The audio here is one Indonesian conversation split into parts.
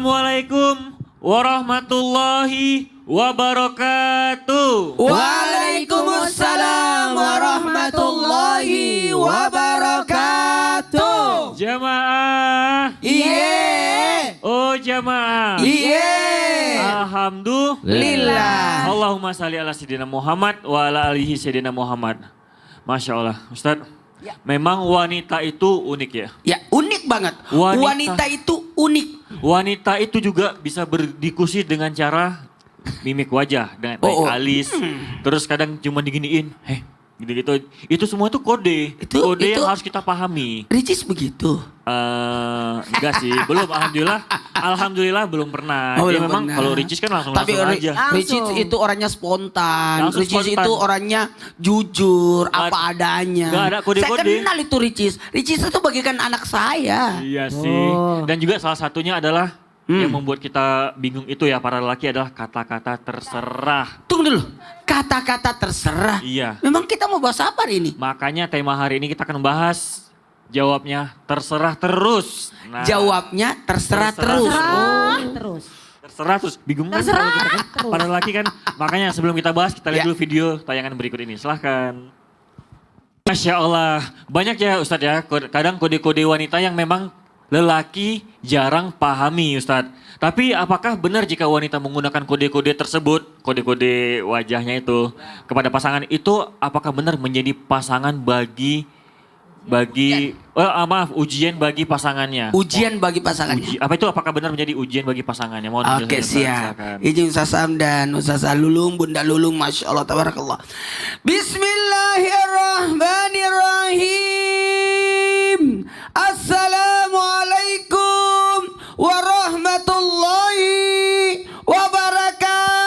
Assalamualaikum warahmatullahi wabarakatuh. Waalaikumsalam warahmatullahi wabarakatuh. Jamaah. Iye. Oh jamaah. Iye. Alhamdulillah. Allahumma salli ala Sayyidina Muhammad wa ala alihi Sayyidina Muhammad. Masya Allah. Ustadz. Ya. Memang wanita itu unik ya? Ya unik banget. Wanita itu unik. Wanita itu juga bisa berdiskusi dengan cara mimik wajah. Dengan naik alis. Terus kadang cuma diginiin. Gitu-gitu. Itu semua itu kode. Kode yang harus kita pahami. Ricis begitu? Enggak sih. Belum alhamdulillah. Alhamdulillah belum pernah. Dia memang kalau Ricis kan langsung aja. Ricis itu orangnya spontan. Ricis itu orangnya jujur, apa adanya. Gak ada kode-kode. Saya kenal itu Ricis. Ricis itu bagikan anak saya. Iya sih. Dan juga salah satunya adalah yang membuat kita bingung itu ya para lelaki adalah kata-kata terserah. Tunggu dulu. Kata-kata terserah. Iya. Memang kita mau bahas apa hari ini? Makanya tema hari ini kita akan bahas jawabnya terserah terus. Nah, jawabnya terserah terus. Terserah terus. Bingung kan kalau kita kan para lelaki kan. Makanya sebelum kita bahas kita lihat dulu video tayangan berikut ini. Silahkan. Masya Allah. Banyak ya Ustadz ya. Kadang kode-kode wanita yang memang lelaki jarang pahami Ustadz. Tapi apakah benar jika wanita menggunakan kode-kode tersebut, kode-kode wajahnya itu kepada pasangan itu apakah benar menjadi pasangan ujian bagi pasangannya? Ujian bagi pasangannya. Apa itu apakah benar menjadi ujian bagi pasangannya? Oke siap. Izin Ustaz Sam dan Ustazah Lulung, Bunda Lulung, Masya Allah, Tabarakallah. Bismillahirrahmanirrahim. Assalamualaikum warahmatullahi wabarakatuh.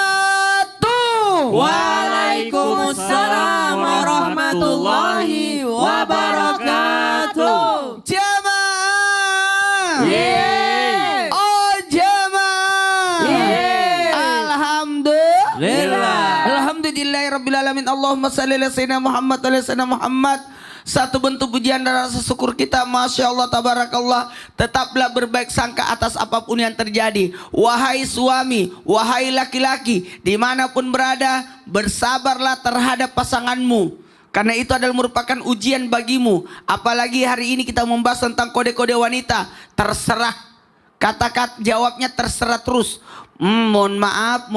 Waalaikumsalam warahmatullahi wabarakatuh. Jamaah. Yeay. Oh jamaah. Yeay. Alhamdulillah. Alhamdulillahirrabbilalamin. Allahumma salli ala sayyidina Muhammad ala sayyidina Muhammad. Satu bentuk pujian dan rasa syukur kita, Masya Allah, Tabarakallah. Tetaplah berbaik sangka atas apapun yang terjadi. Wahai suami, wahai laki-laki, dimanapun berada, bersabarlah terhadap pasanganmu. Karena itu adalah merupakan ujian bagimu. Apalagi hari ini kita membahas tentang kode-kode wanita. Terserah. Kata-kata jawabnya terserah terus. Mohon maaf.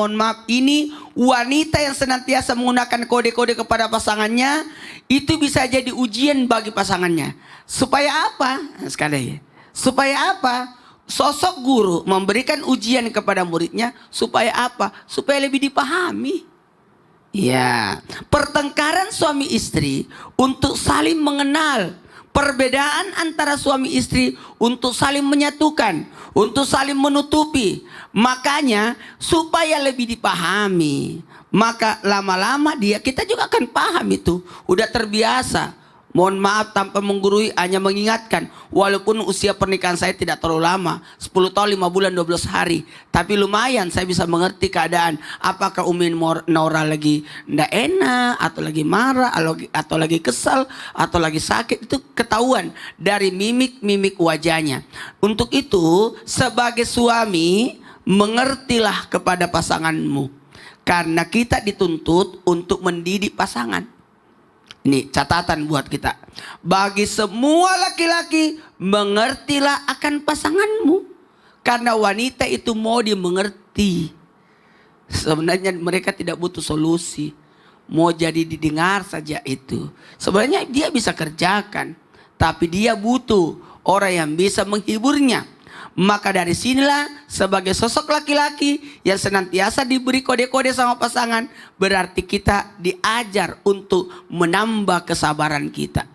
Ini wanita yang senantiasa menggunakan kode-kode kepada pasangannya, itu bisa jadi ujian bagi pasangannya. Supaya apa? Sekali ya. Supaya apa? Sosok guru memberikan ujian kepada muridnya. Supaya apa? Supaya lebih dipahami. Ya, pertengkaran suami istri untuk saling mengenal. Perbedaan antara suami istri untuk saling menyatukan, untuk saling menutupi. Makanya supaya lebih dipahami, maka lama-lama kita juga akan paham itu. Udah terbiasa. Mohon maaf tanpa menggurui, hanya mengingatkan. Walaupun usia pernikahan saya tidak terlalu lama, 10 tahun 5 bulan 12 hari, tapi lumayan saya bisa mengerti keadaan. Apakah Umi Nora lagi ndak enak, atau lagi marah, atau lagi kesal, atau lagi sakit. Itu ketahuan dari mimik-mimik wajahnya. Untuk itu sebagai suami, mengertilah kepada pasanganmu. Karena kita dituntut untuk mendidik pasangan. Ini catatan buat kita. Bagi semua laki-laki, mengertilah akan pasanganmu. Karena wanita itu mau dimengerti. Sebenarnya mereka tidak butuh solusi. Mau jadi didengar saja itu. Sebenarnya dia bisa kerjakan. Tapi dia butuh orang yang bisa menghiburnya. Maka dari sinilah sebagai sosok laki-laki yang senantiasa diberi kode-kode sama pasangan, berarti kita diajar untuk menambah kesabaran kita.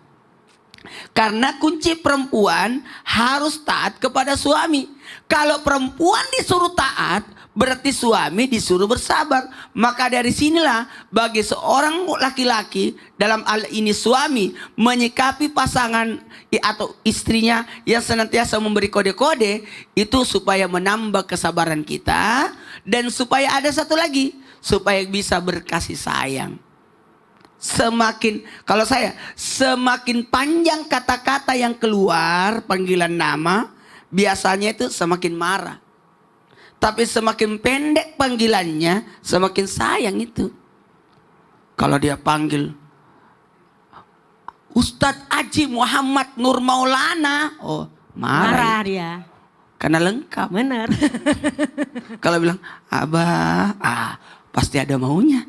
Karena kunci perempuan harus taat kepada suami. Kalau perempuan disuruh taat, berarti suami disuruh bersabar. Maka dari sinilah bagi seorang laki-laki, dalam hal ini suami, menyikapi pasangan atau istrinya yang senantiasa memberi kode-kode, itu supaya menambah kesabaran kita. Dan supaya ada satu lagi, supaya bisa berkasih sayang. Semakin panjang kata-kata yang keluar, panggilan nama, biasanya itu semakin marah. Tapi semakin pendek panggilannya, semakin sayang itu. Kalau dia panggil Ustadz Haji Muhammad Nur Maulana, oh marah. Marah dia. Karena lengkap. Bener. Kalau bilang Abah, pasti ada maunya.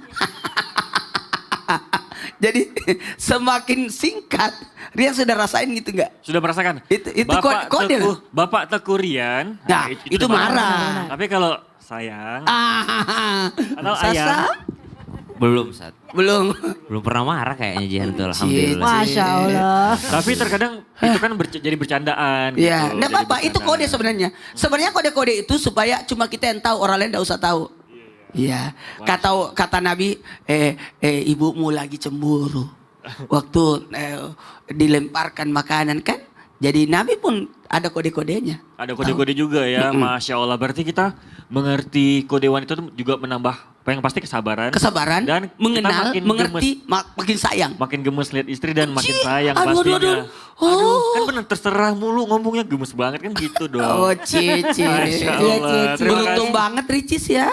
Jadi semakin singkat, Rian sudah rasain gitu nggak? Sudah merasakan? Itu Bapak kode. Bapak Teguh Rian. Nah, itu marah. Tapi kalau sayang atau Sasa? ayang. Belum, Sat. Belum. Belum pernah marah kayaknya Jihan tuh, alhamdulillah. Masya Allah. Tapi terkadang itu kan jadi bercandaan. Ya, gitu. enggak Jadi apa-apa, itu kode bercandaan. sebenarnya. Sebenarnya kode-kode itu supaya cuma kita yang tahu, orang lain enggak usah tahu. Iya. Kata Nabi, ibumu lagi cemburu. Waktu dilemparkan makanan kan. Jadi Nabi pun ada kode-kodenya. Ada kode-kode juga ya, Masya Allah. Berarti kita mengerti kode wanita itu juga menambah, yang pasti kesabaran. Kesabaran, Dan kita mengenal, makin mengerti, makin sayang. Makin gemes lihat istri dan makin Cih, sayang aduh, pastinya. aduh, aduh. Kan bener terserah mulu ngomongnya gemes banget kan gitu dong. Oh, Cici. Masya Iya, Allah. Cici. Terima Beruntung kasih. banget Ricis ya.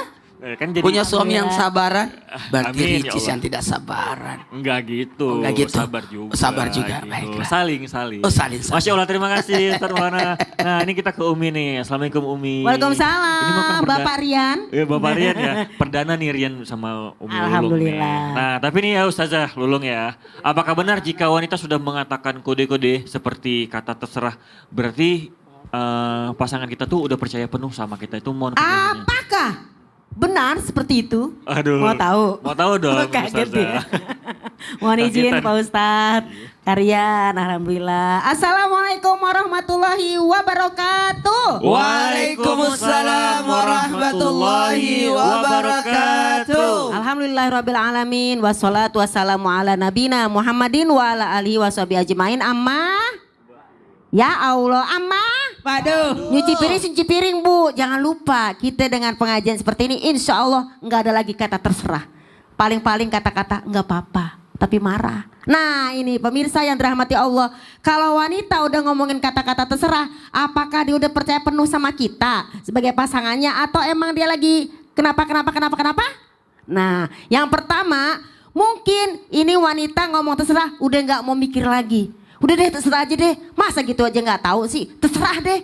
Kan jadi Punya suami yang sabaran. Berarti Amin, ya Ricis Allah. yang tidak sabaran. Enggak gitu. Oh, enggak gitu. Sabar juga. Sabar juga, gitu. baiklah. Saling. Oh, saling. Masya Allah, terima kasih Ustaz Maulana. Nah, ini kita ke Umi nih. Assalamualaikum Umi. Ini mah kan Waalaikumsalam, Bapak Rian. Bapak Rian ya. Perdana nih Rian sama Umi Lulung nih. Alhamdulillah. Nah, tapi nih ya Ustazah Lulung ya. Apakah benar jika wanita sudah mengatakan kode-kode seperti kata terserah, berarti pasangan kita tuh udah percaya penuh sama kita, itu mohon penjelasannya. Apakah benar seperti itu? Aduh. Mau tahu? Mau tahu dong Kaget Ustazah. dia. Mohon izin Kagetan. Pak Ustadz. Karian, Alhamdulillah. Assalamualaikum warahmatullahi wabarakatuh. Waalaikumsalam warahmatullahi wabarakatuh. Alhamdulillahirabbil alamin wassalatu wassalamu ala nabina Muhammadin wa ala alihi washabihi ajmain. Amma. Ya Allah, amma. Waduh. Nyuci piring Bu. Jangan lupa kita dengan pengajian seperti ini insya Allah nggak ada lagi kata terserah. Paling-paling kata-kata nggak apa-apa, tapi marah. Nah ini pemirsa yang dirahmati Allah. Kalau wanita udah ngomongin kata-kata terserah, apakah dia udah percaya penuh sama kita sebagai pasangannya atau emang dia lagi kenapa? Nah yang pertama mungkin ini wanita ngomong terserah udah nggak mau mikir lagi. Udah deh terserah aja deh, masa gitu aja nggak tahu sih, terserah deh.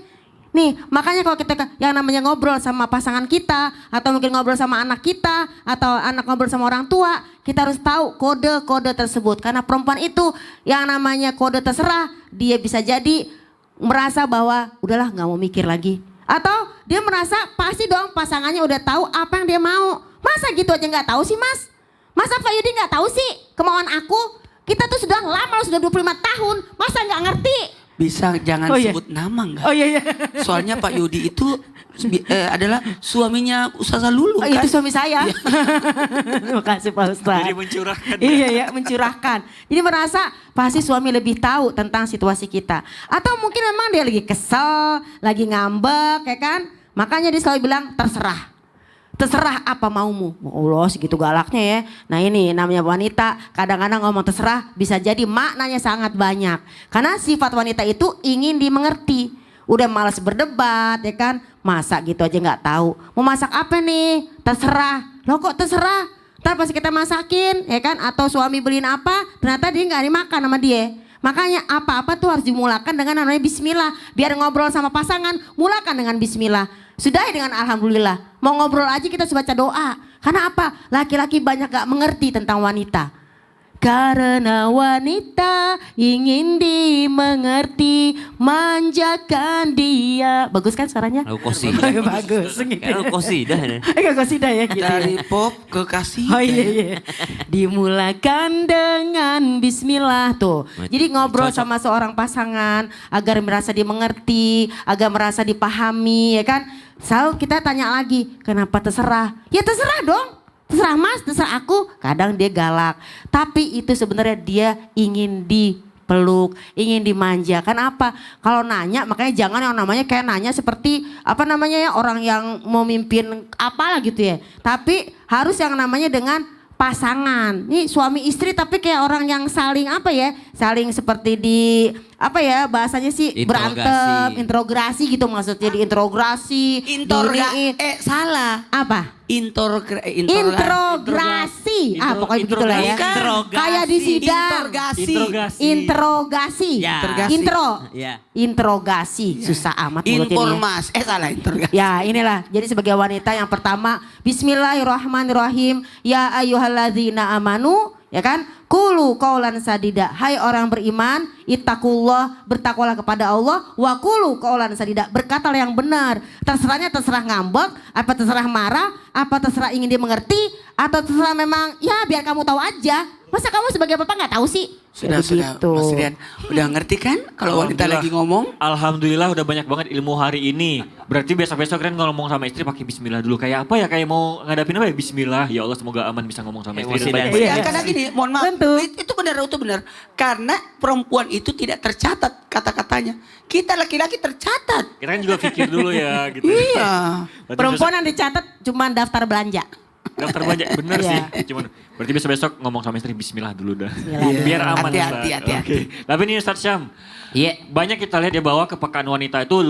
Nih makanya kalau kita yang namanya ngobrol sama pasangan kita atau mungkin ngobrol sama anak kita atau anak ngobrol sama orang tua, kita harus tahu kode-kode tersebut. Karena perempuan itu yang namanya kode terserah, dia bisa jadi merasa bahwa udahlah nggak mau mikir lagi. Atau dia merasa pasti dong pasangannya udah tahu apa yang dia mau. Masa gitu aja nggak tahu sih Mas? Masa Pak Yudi nggak tahu sih kemauan aku? Kita tuh sudah lama, sudah 25 tahun, masa nggak ngerti? Bisa jangan sebut nama enggak? Oh iya. Soalnya Pak Yudi itu adalah suaminya Ustazah Lulu Oh, kan? itu suami saya. Terima kasih Pak Ustadz. Jadi mencurahkan. Iya ya, mencurahkan. Jadi merasa pasti suami lebih tahu tentang situasi kita. Atau mungkin memang dia lagi kesel, lagi ngambek ya kan. Makanya dia selalu bilang terserah. Terserah apa maumu. Allah segitu galaknya ya. Nah ini namanya wanita kadang-kadang ngomong terserah bisa jadi maknanya sangat banyak. Karena sifat wanita itu ingin dimengerti. Udah malas berdebat ya kan. Masak gitu aja nggak tahu. Mau masak apa nih? Terserah. Loh kok terserah? Ntar pas kita masakin ya kan. Atau suami beliin apa ternyata dia nggak dimakan sama dia. Makanya apa-apa tuh harus dimulakan dengan namanya bismillah. Biar ngobrol sama pasangan mulakan dengan bismillah. Sudah dengan alhamdulillah. Mau ngobrol aja kita harus baca doa. Karena apa? Laki-laki banyak gak mengerti tentang wanita. Karena wanita ingin dimengerti, manjakan dia. Bagus kan suaranya? Aku kosidah. Bagus. Kayak aku kosidah. Enggak kosidah ya gitu. Dari pop ke kasih. Oh iya. Dimulakan dengan bismillah tuh. Jadi ngobrol sama seorang pasangan agar merasa dimengerti, agar merasa dipahami ya kan. Selalu kita tanya lagi, kenapa terserah? Ya terserah dong. Terserah Mas, terserah aku. Kadang dia galak. Tapi itu sebenarnya dia ingin dipeluk, ingin dimanja. Kenapa? Kalau nanya makanya jangan yang namanya kayak nanya seperti apa namanya ya orang yang mau mimpin apalah gitu ya. Tapi harus yang namanya dengan pasangan. Nih suami istri tapi kayak orang yang saling apa ya? Saling seperti di apa ya bahasanya sih Interogasi. berantem, interogasi gitu maksudnya diinterogasi. Salah. Apa? Interogasi. Pokoknya begitu lah ya. Interogasi. Kayak di sidang. Interogasi. Ya. Ya. Interogasi. Susah amat mulutnya dia. Informasi. Salah interogasi. Ya inilah, jadi sebagai wanita yang pertama, Bismillahirrahmanirrahim, ya ayyuhalladzina amanu, ya kan, kulu qaulan sadida, hai orang beriman, ittaqullah, bertakwalah kepada Allah, wa kulu qaulan sadida, berkatalah yang benar, terserahnya terserah ngambek, apa terserah marah, apa terserah ingin dia mengerti, atau terserah memang, ya biar kamu tahu aja, masa kamu sebagai bapak nggak tahu sih? Sudah, Mas Rian. Udah ngerti kan kalau wanita lagi ngomong? Alhamdulillah udah banyak banget ilmu hari ini. Berarti besok-besok kan ngomong sama istri pakai bismillah dulu. Kayak apa ya? Kayak mau ngadapin apa ya? Bismillah. Ya Allah semoga aman bisa ngomong sama istri. Emosi Dan dan- baik-baik. Ya, karena gini, mohon maaf, Tentu. itu benar. Karena perempuan itu tidak tercatat kata-katanya. Kita laki-laki tercatat. Kita kan juga pikir dulu ya gitu. Iya. Berarti Perempuan yang dicatat cuma daftar belanja. daftar banyak bener Iya. sih. Cuman berarti besok-besok ngomong sama istri bismillah dulu dah. Bismillah. Biar aman. Hati-hati, Ustaz. hati-hati. Oke. Tapi ini Ustaz Syam. Iya. Banyak kita lihat ya bahwa kepekaan wanita itu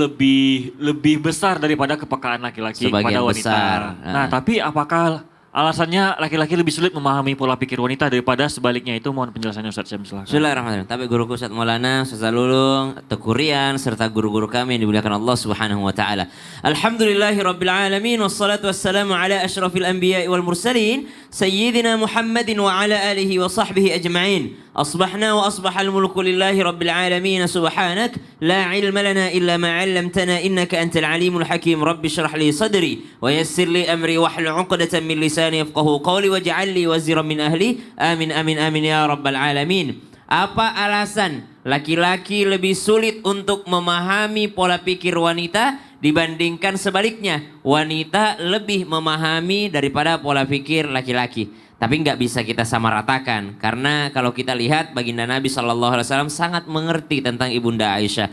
lebih besar daripada kepekaan laki-laki Sebagian kepada wanita. besar. Nah, tapi apakah alasannya laki-laki lebih sulit memahami pola pikir wanita daripada sebaliknya itu? Mohon penjelasannya Ustaz Syam silahkan. Bismillahirrahmanirrahim. Tapi guruku Ustaz Maulana, Ustaz Lulung, Teguh Rian, serta guru-guru kami yang dimuliakan Allah Subhanahu wa taala. Alhamdulillahirabbil alamin wassalatu wassalamu ala asyrafil anbiya'i wal mursalin sayyidina Muhammadin wa ala alihi wa sahbihi ajma'in. أصبحنا وأصبح الملك لله رب العالمين سبحانك لا علم لنا إلا ما علمتنا إنك أنت العليم الحكيم رب اشرح لي صدري ويسر لي أمري واحلل عقدة من لساني يفقهوا قولي واجعل لي وزيرا من أهلي آمين آمين آمين يا رب العالمين. Apa alasan laki-laki lebih sulit untuk memahami pola pikir wanita dibandingkan sebaliknya? Wanita lebih memahami daripada pola pikir laki-laki. Tapi nggak bisa kita samaratakan karena kalau kita lihat baginda Nabi SAW sangat mengerti tentang ibunda Aisyah.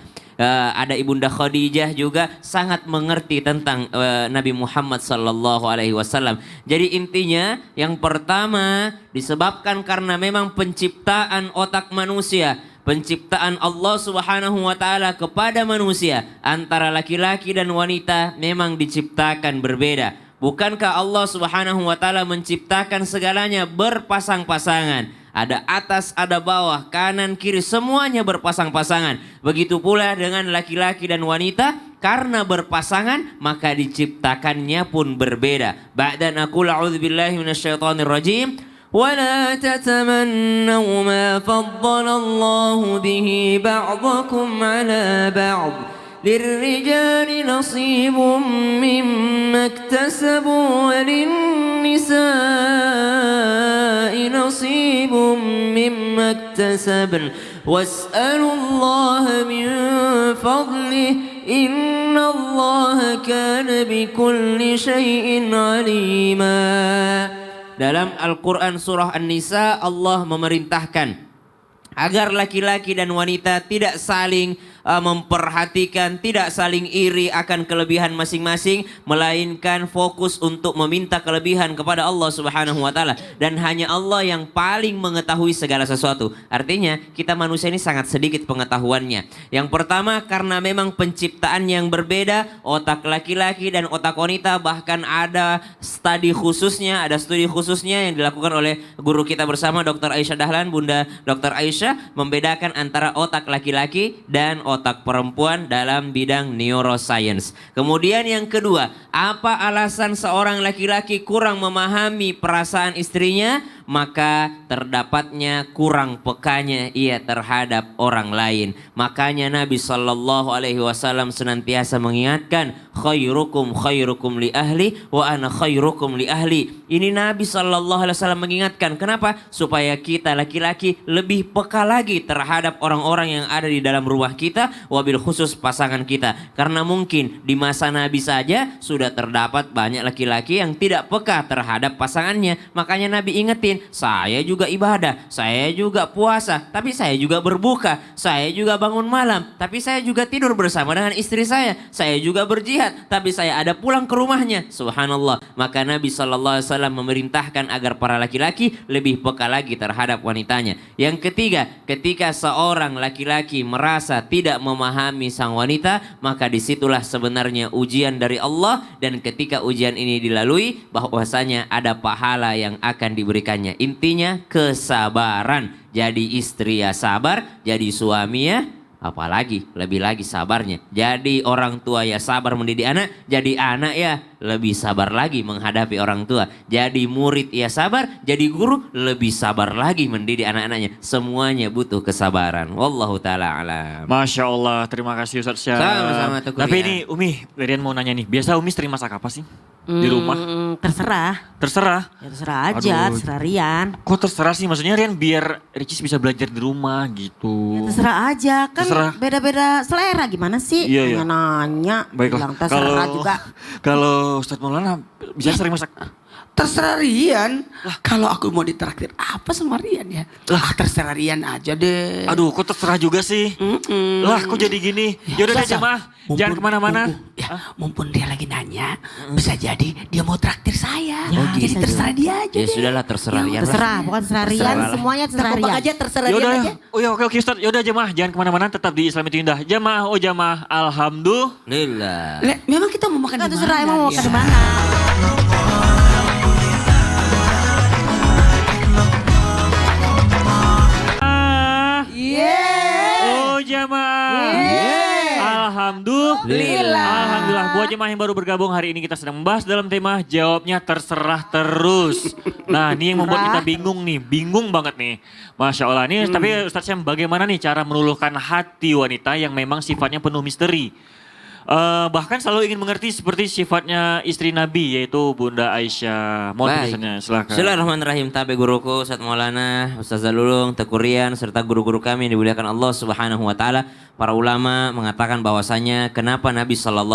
Ada ibunda Khadijah juga sangat mengerti tentang Nabi Muhammad SAW. Jadi intinya yang pertama disebabkan karena memang penciptaan otak manusia. Penciptaan Allah Subhanahu wa taala kepada manusia antara laki-laki dan wanita memang diciptakan berbeda. Bukankah Allah Subhanahu wa taala menciptakan segalanya berpasang-pasangan? Ada atas, ada bawah, kanan, kiri, semuanya berpasang-pasangan. Begitu pula dengan laki-laki dan wanita, karena berpasangan maka diciptakannya pun berbeda. Ba'dan aqul a'udzubillahi minasyaitonir rajim. ولا تتمنوا ما فضل الله به بعضكم على بعض للرجال نصيب مما اكتسبوا وللنساء نصيب مما اكتسبن واسألوا الله من فضله إن الله كان بكل شيء عليما. Dalam Al-Quran surah An-Nisa Allah memerintahkan agar laki-laki dan wanita tidak saling memperhatikan, tidak saling iri akan kelebihan masing-masing, melainkan fokus untuk meminta kelebihan kepada Allah Subhanahu wa taala, dan hanya Allah yang paling mengetahui segala sesuatu. Artinya kita manusia ini sangat sedikit pengetahuannya. Yang pertama karena memang penciptaan yang berbeda, otak laki-laki dan otak wanita, bahkan ada studi khususnya yang dilakukan oleh guru kita bersama Dr. Aisyah Dahlan, Bunda Dr. Aisyah, membedakan antara otak laki-laki dan otak perempuan dalam bidang neuroscience. Kemudian yang kedua, apa alasan seorang laki-laki kurang memahami perasaan istrinya? Maka terdapatnya kurang pekanya ia terhadap orang lain. Makanya Nabi SAW senantiasa mengingatkan, khairukum li ahli wa ana khairukum li ahli. Ini Nabi SAW mengingatkan. Kenapa? Supaya kita laki-laki lebih peka lagi terhadap orang-orang yang ada di dalam rumah kita, wabil khusus pasangan kita. Karena mungkin di masa Nabi saja sudah terdapat banyak laki-laki yang tidak peka terhadap pasangannya. Makanya Nabi ingetin, lain. Saya juga ibadah, saya juga puasa, tapi saya juga berbuka, saya juga bangun malam, tapi saya juga tidur bersama dengan istri saya juga berjihad, tapi saya ada pulang ke rumahnya. Subhanallah. Maka Nabi SAW memerintahkan agar para laki-laki lebih peka lagi terhadap wanitanya. Yang ketiga, ketika seorang laki-laki merasa tidak memahami sang wanita, maka disitulah sebenarnya ujian dari Allah, dan ketika ujian ini dilalui, bahwasanya ada pahala yang akan diberikannya. Intinya kesabaran. Jadi istri ya sabar, jadi suami ya apalagi lebih lagi sabarnya. Jadi orang tua ya sabar mendidik anak, jadi anak ya lebih sabar lagi menghadapi orang tua. Jadi murid ya sabar, jadi guru lebih sabar lagi mendidik anak-anaknya. Semuanya butuh kesabaran. Wallahu taala alam. Masya Allah, terima kasih Ustaz Syah. Sama-sama, Tuh Tapi Kurian. ini Umi, Rian mau nanya nih, biasa Umi sering masak apa sih di rumah? Terserah. Terserah. Ya terserah aja, Aduh. terserah Rian. Kok terserah sih? Maksudnya Rian biar Ricis bisa belajar di rumah gitu. Ya terserah aja, kan Terserah. beda-beda selera gimana sih? Iya, iya. Nanya-nanya, bilang Baiklah. terserah juga. Kalau Ustaz Maulana bisa sering masak. Terserah Rian. Kalau aku mau ditraktir apa sama Rian ya? Terserah Rian aja deh. Aduh, kok terserah juga sih? Lah, kok jadi gini? Yaudah deh Sasa, Jemaah, jangan kemana-mana. Mumpun dia lagi nanya, bisa jadi dia mau traktir saya. Ya, Jadi bisa terserah dia aja Ya deh. sudahlah terserah Rian. Terserah, bukan terserah Rian, Terserah. semuanya terserah Kompak Rian. aja terserah Yaudah, Rian aja. oh ya oke Ustaz. Yaudah Jemaah, jangan kemana-mana, tetap di Islam itu Indah. Jemaah, oh Jemaah, Alhamdulillah. Lillah. Memang kita mau makan Enggak di terserah mana, emang mau Rian? makan di mana. Oh Jemaah. Alhamdulillah. Buat jemaah yang baru bergabung hari ini kita sedang membahas dalam tema jawabnya terserah terus. Nah ini yang membuat kita bingung nih, bingung banget nih. Masya Allah nih, tapi Ustaz Syam bagaimana nih cara meluluhkan hati wanita yang memang sifatnya penuh misteri? Bahkan selalu ingin mengerti seperti sifatnya istri Nabi yaitu Bunda Aisyah. Mohon Baik. tulisannya, silakan. Bismillahirrahmanirrahim. Tabe guruku Ustaz Maulana, Ustaz Zalulung, Tekurian serta guru-guru kami yang dimuliakan Allah Subhanahu wa taala. Para ulama mengatakan bahwasanya kenapa Nabi SAW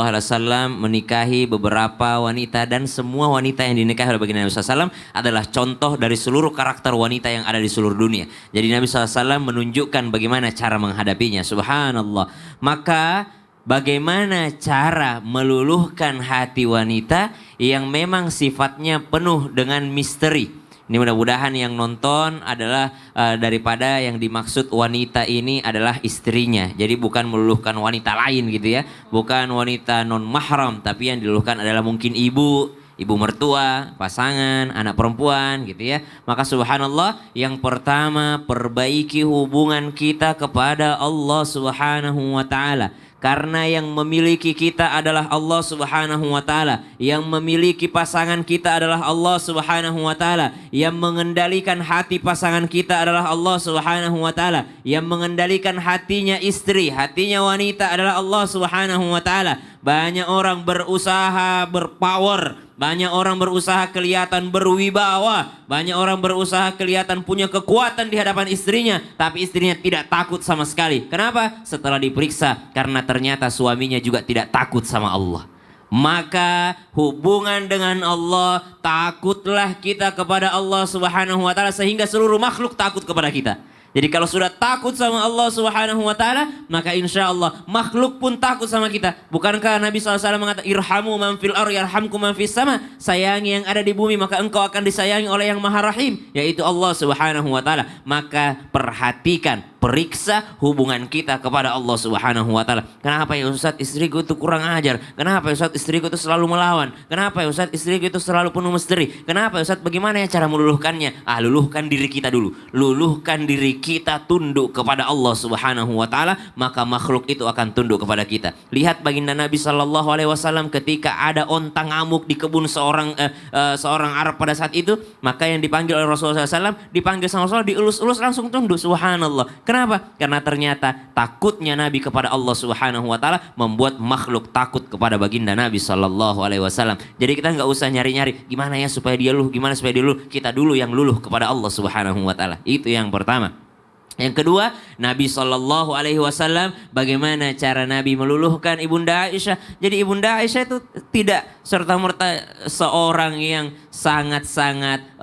menikahi beberapa wanita dan semua wanita yang dinikahi oleh baginda Nabi SAW adalah contoh dari seluruh karakter wanita yang ada di seluruh dunia. Jadi Nabi SAW menunjukkan bagaimana cara menghadapinya. Subhanallah. Maka bagaimana cara meluluhkan hati wanita yang memang sifatnya penuh dengan misteri. Ini mudah-mudahan yang nonton adalah daripada yang dimaksud wanita ini adalah istrinya. Jadi bukan meluluhkan wanita lain gitu ya. Bukan wanita non mahram, tapi yang diluluhkan adalah mungkin ibu mertua, pasangan, anak perempuan gitu ya. Maka subhanallah, yang pertama perbaiki hubungan kita kepada Allah Subhanahu wa taala. Karena yang memiliki kita adalah Allah Subhanahu wa taala, yang memiliki pasangan kita adalah Allah Subhanahu wa taala, yang mengendalikan hati pasangan kita adalah Allah Subhanahu wa taala, yang mengendalikan hatinya istri, hatinya wanita adalah Allah Subhanahu wa taala. Banyak orang berusaha berpower, banyak orang berusaha kelihatan berwibawa, banyak orang berusaha kelihatan punya kekuatan di hadapan istrinya, tapi istrinya tidak takut sama sekali. Kenapa? Setelah diperiksa, karena ternyata suaminya juga tidak takut sama Allah. Maka hubungan dengan Allah, takutlah kita kepada Allah Subhanahu wa taala sehingga seluruh makhluk takut kepada kita. Jadi kalau sudah takut sama Allah Subhanahu wa taala, maka insya Allah makhluk pun takut sama kita. Bukankah Nabi SAW mengatakan, irhamu man fil ar yarhamkum man fis sama. Sayangi yang ada di bumi, maka engkau akan disayangi oleh yang Maha Rahim, yaitu Allah Subhanahu wa taala. Maka perhatikan, periksa hubungan kita kepada Allah Subhanahu wa taala. Kenapa ya Ustaz istriku itu kurang ajar? Kenapa ya Ustaz istriku itu selalu melawan? Kenapa ya Ustaz istriku itu selalu penuh misteri? Kenapa ya Ustaz, bagaimana ya cara meluluhkannya? Luluhkan diri kita dulu. Luluhkan diri kita tunduk kepada Allah Subhanahu wa taala, maka makhluk itu akan tunduk kepada kita. Lihat baginda Nabi sallallahu alaihi wasallam ketika ada onta ngamuk di kebun seorang Arab pada saat itu, maka yang dipanggil oleh Rasulullah SAW, dipanggil sama Rasulullah, dielus-elus langsung tunduk. Subhanallah. Kenapa? Karena ternyata takutnya Nabi kepada Allah Subhanahu wa taala membuat makhluk takut kepada baginda Nabi sallallahu alaihi wasallam. Jadi kita nggak usah nyari-nyari gimana ya supaya dia luluh, gimana supaya dia luluh. Kita dulu yang luluh kepada Allah Subhanahu wa taala. Itu yang pertama. Yang kedua, Nabi SAW bagaimana cara Nabi meluluhkan Ibunda Aisyah. Jadi Ibunda Aisyah itu tidak serta-merta seorang yang sangat-sangat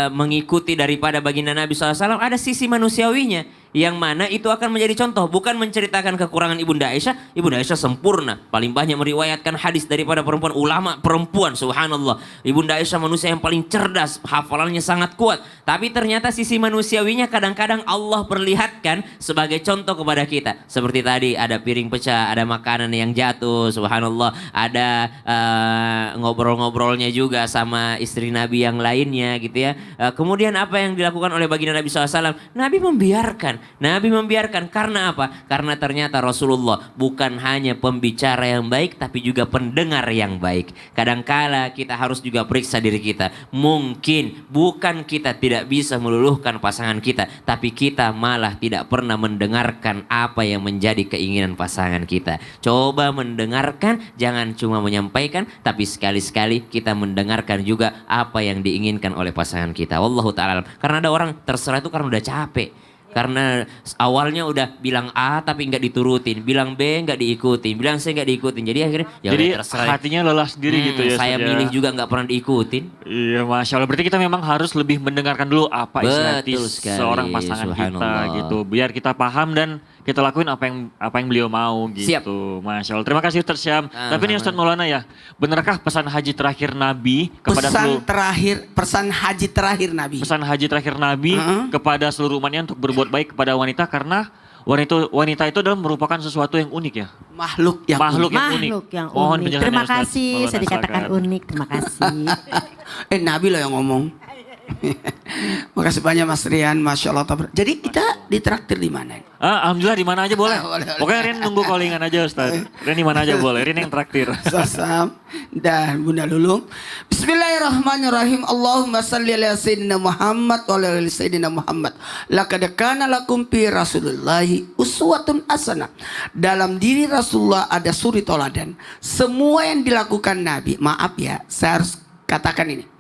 mengikuti daripada baginda Nabi SAW. Ada sisi manusiawinya yang mana itu akan menjadi contoh. Bukan menceritakan kekurangan Ibunda Aisyah. Ibunda Aisyah sempurna. Paling banyak meriwayatkan hadis daripada perempuan. Ulama perempuan, subhanallah. Ibunda Aisyah manusia yang paling cerdas. Hafalannya sangat kuat. Tapi ternyata sisi manusiawinya kadang-kadang Allah perlihatkan sebagai contoh kepada kita. Seperti tadi ada piring pecah, ada makanan yang jatuh, subhanallah. Ada ngobrol-ngobrolnya juga sama istri Nabi yang lainnya gitu ya. Kemudian apa yang dilakukan oleh baginda Nabi SAW? Nabi membiarkan karena apa? Karena ternyata Rasulullah bukan hanya pembicara yang baik tapi juga pendengar yang baik. Kadangkala kita harus juga periksa diri kita. Mungkin bukan kita tidak bisa meluluhkan pasangan kita, tapi kita malah tidak pernah mendengarkan apa yang menjadi keinginan pasangan kita. Coba mendengarkan, jangan cuma menyampaikan, tapi sekali-sekali kita mendengarkan juga apa yang diinginkan oleh pasangan kita. Wallahu ta'ala. Karena ada orang terserah itu karena udah capek. Karena awalnya udah bilang A tapi nggak diturutin, bilang B nggak diikutin, bilang C nggak diikutin. Jadi akhirnya jadi terserah. hatinya lelah sendiri gitu ya. Saya milih juga nggak pernah diikutin. Iya, Masya Allah. Berarti kita memang harus lebih mendengarkan dulu apa isi hati Betul sekali, seorang pasangan kita subhanallah. gitu. Biar kita paham dan kita lakuin apa yang beliau mau gitu. Siap. Masya Allah. Terima kasih Ustaz Syam. Tapi nih Ustaz Maulana ya, benarkah pesan haji terakhir Nabi kepada Pesan haji terakhir Nabi. pesan haji terakhir Nabi kepada seluruh umatnya untuk berbuat baik kepada wanita, karena wanita itu adalah merupakan sesuatu yang unik ya. Makhluk yang Makhluk unik. yang unik. Makhluk yang Mohon unik. penjelasannya, Terima Ustaz. kasih, Maulana, saya dikatakan silakan. unik. Terima kasih. Nabi lah yang ngomong. Makasih banyak Mas Rian, Masya Allah. Jadi kita ditraktir di mana? Alhamdulillah di mana aja boleh. Boleh. Pokoknya Rian nunggu callingan aja Ustaz. Rian di mana aja boleh. Rian yang traktir. Sasam dan Bunda Lulung. Bismillahirrahmanirrahim. Allahumma salli ala Sayyidina Muhammad wa ala ali Sayyidina Muhammad. Laqad kana lakum fi Rasulillahi uswatun hasanah. Dalam diri Rasulullah ada suri toladan. Semua yang dilakukan Nabi, maaf ya, saya harus katakan ini.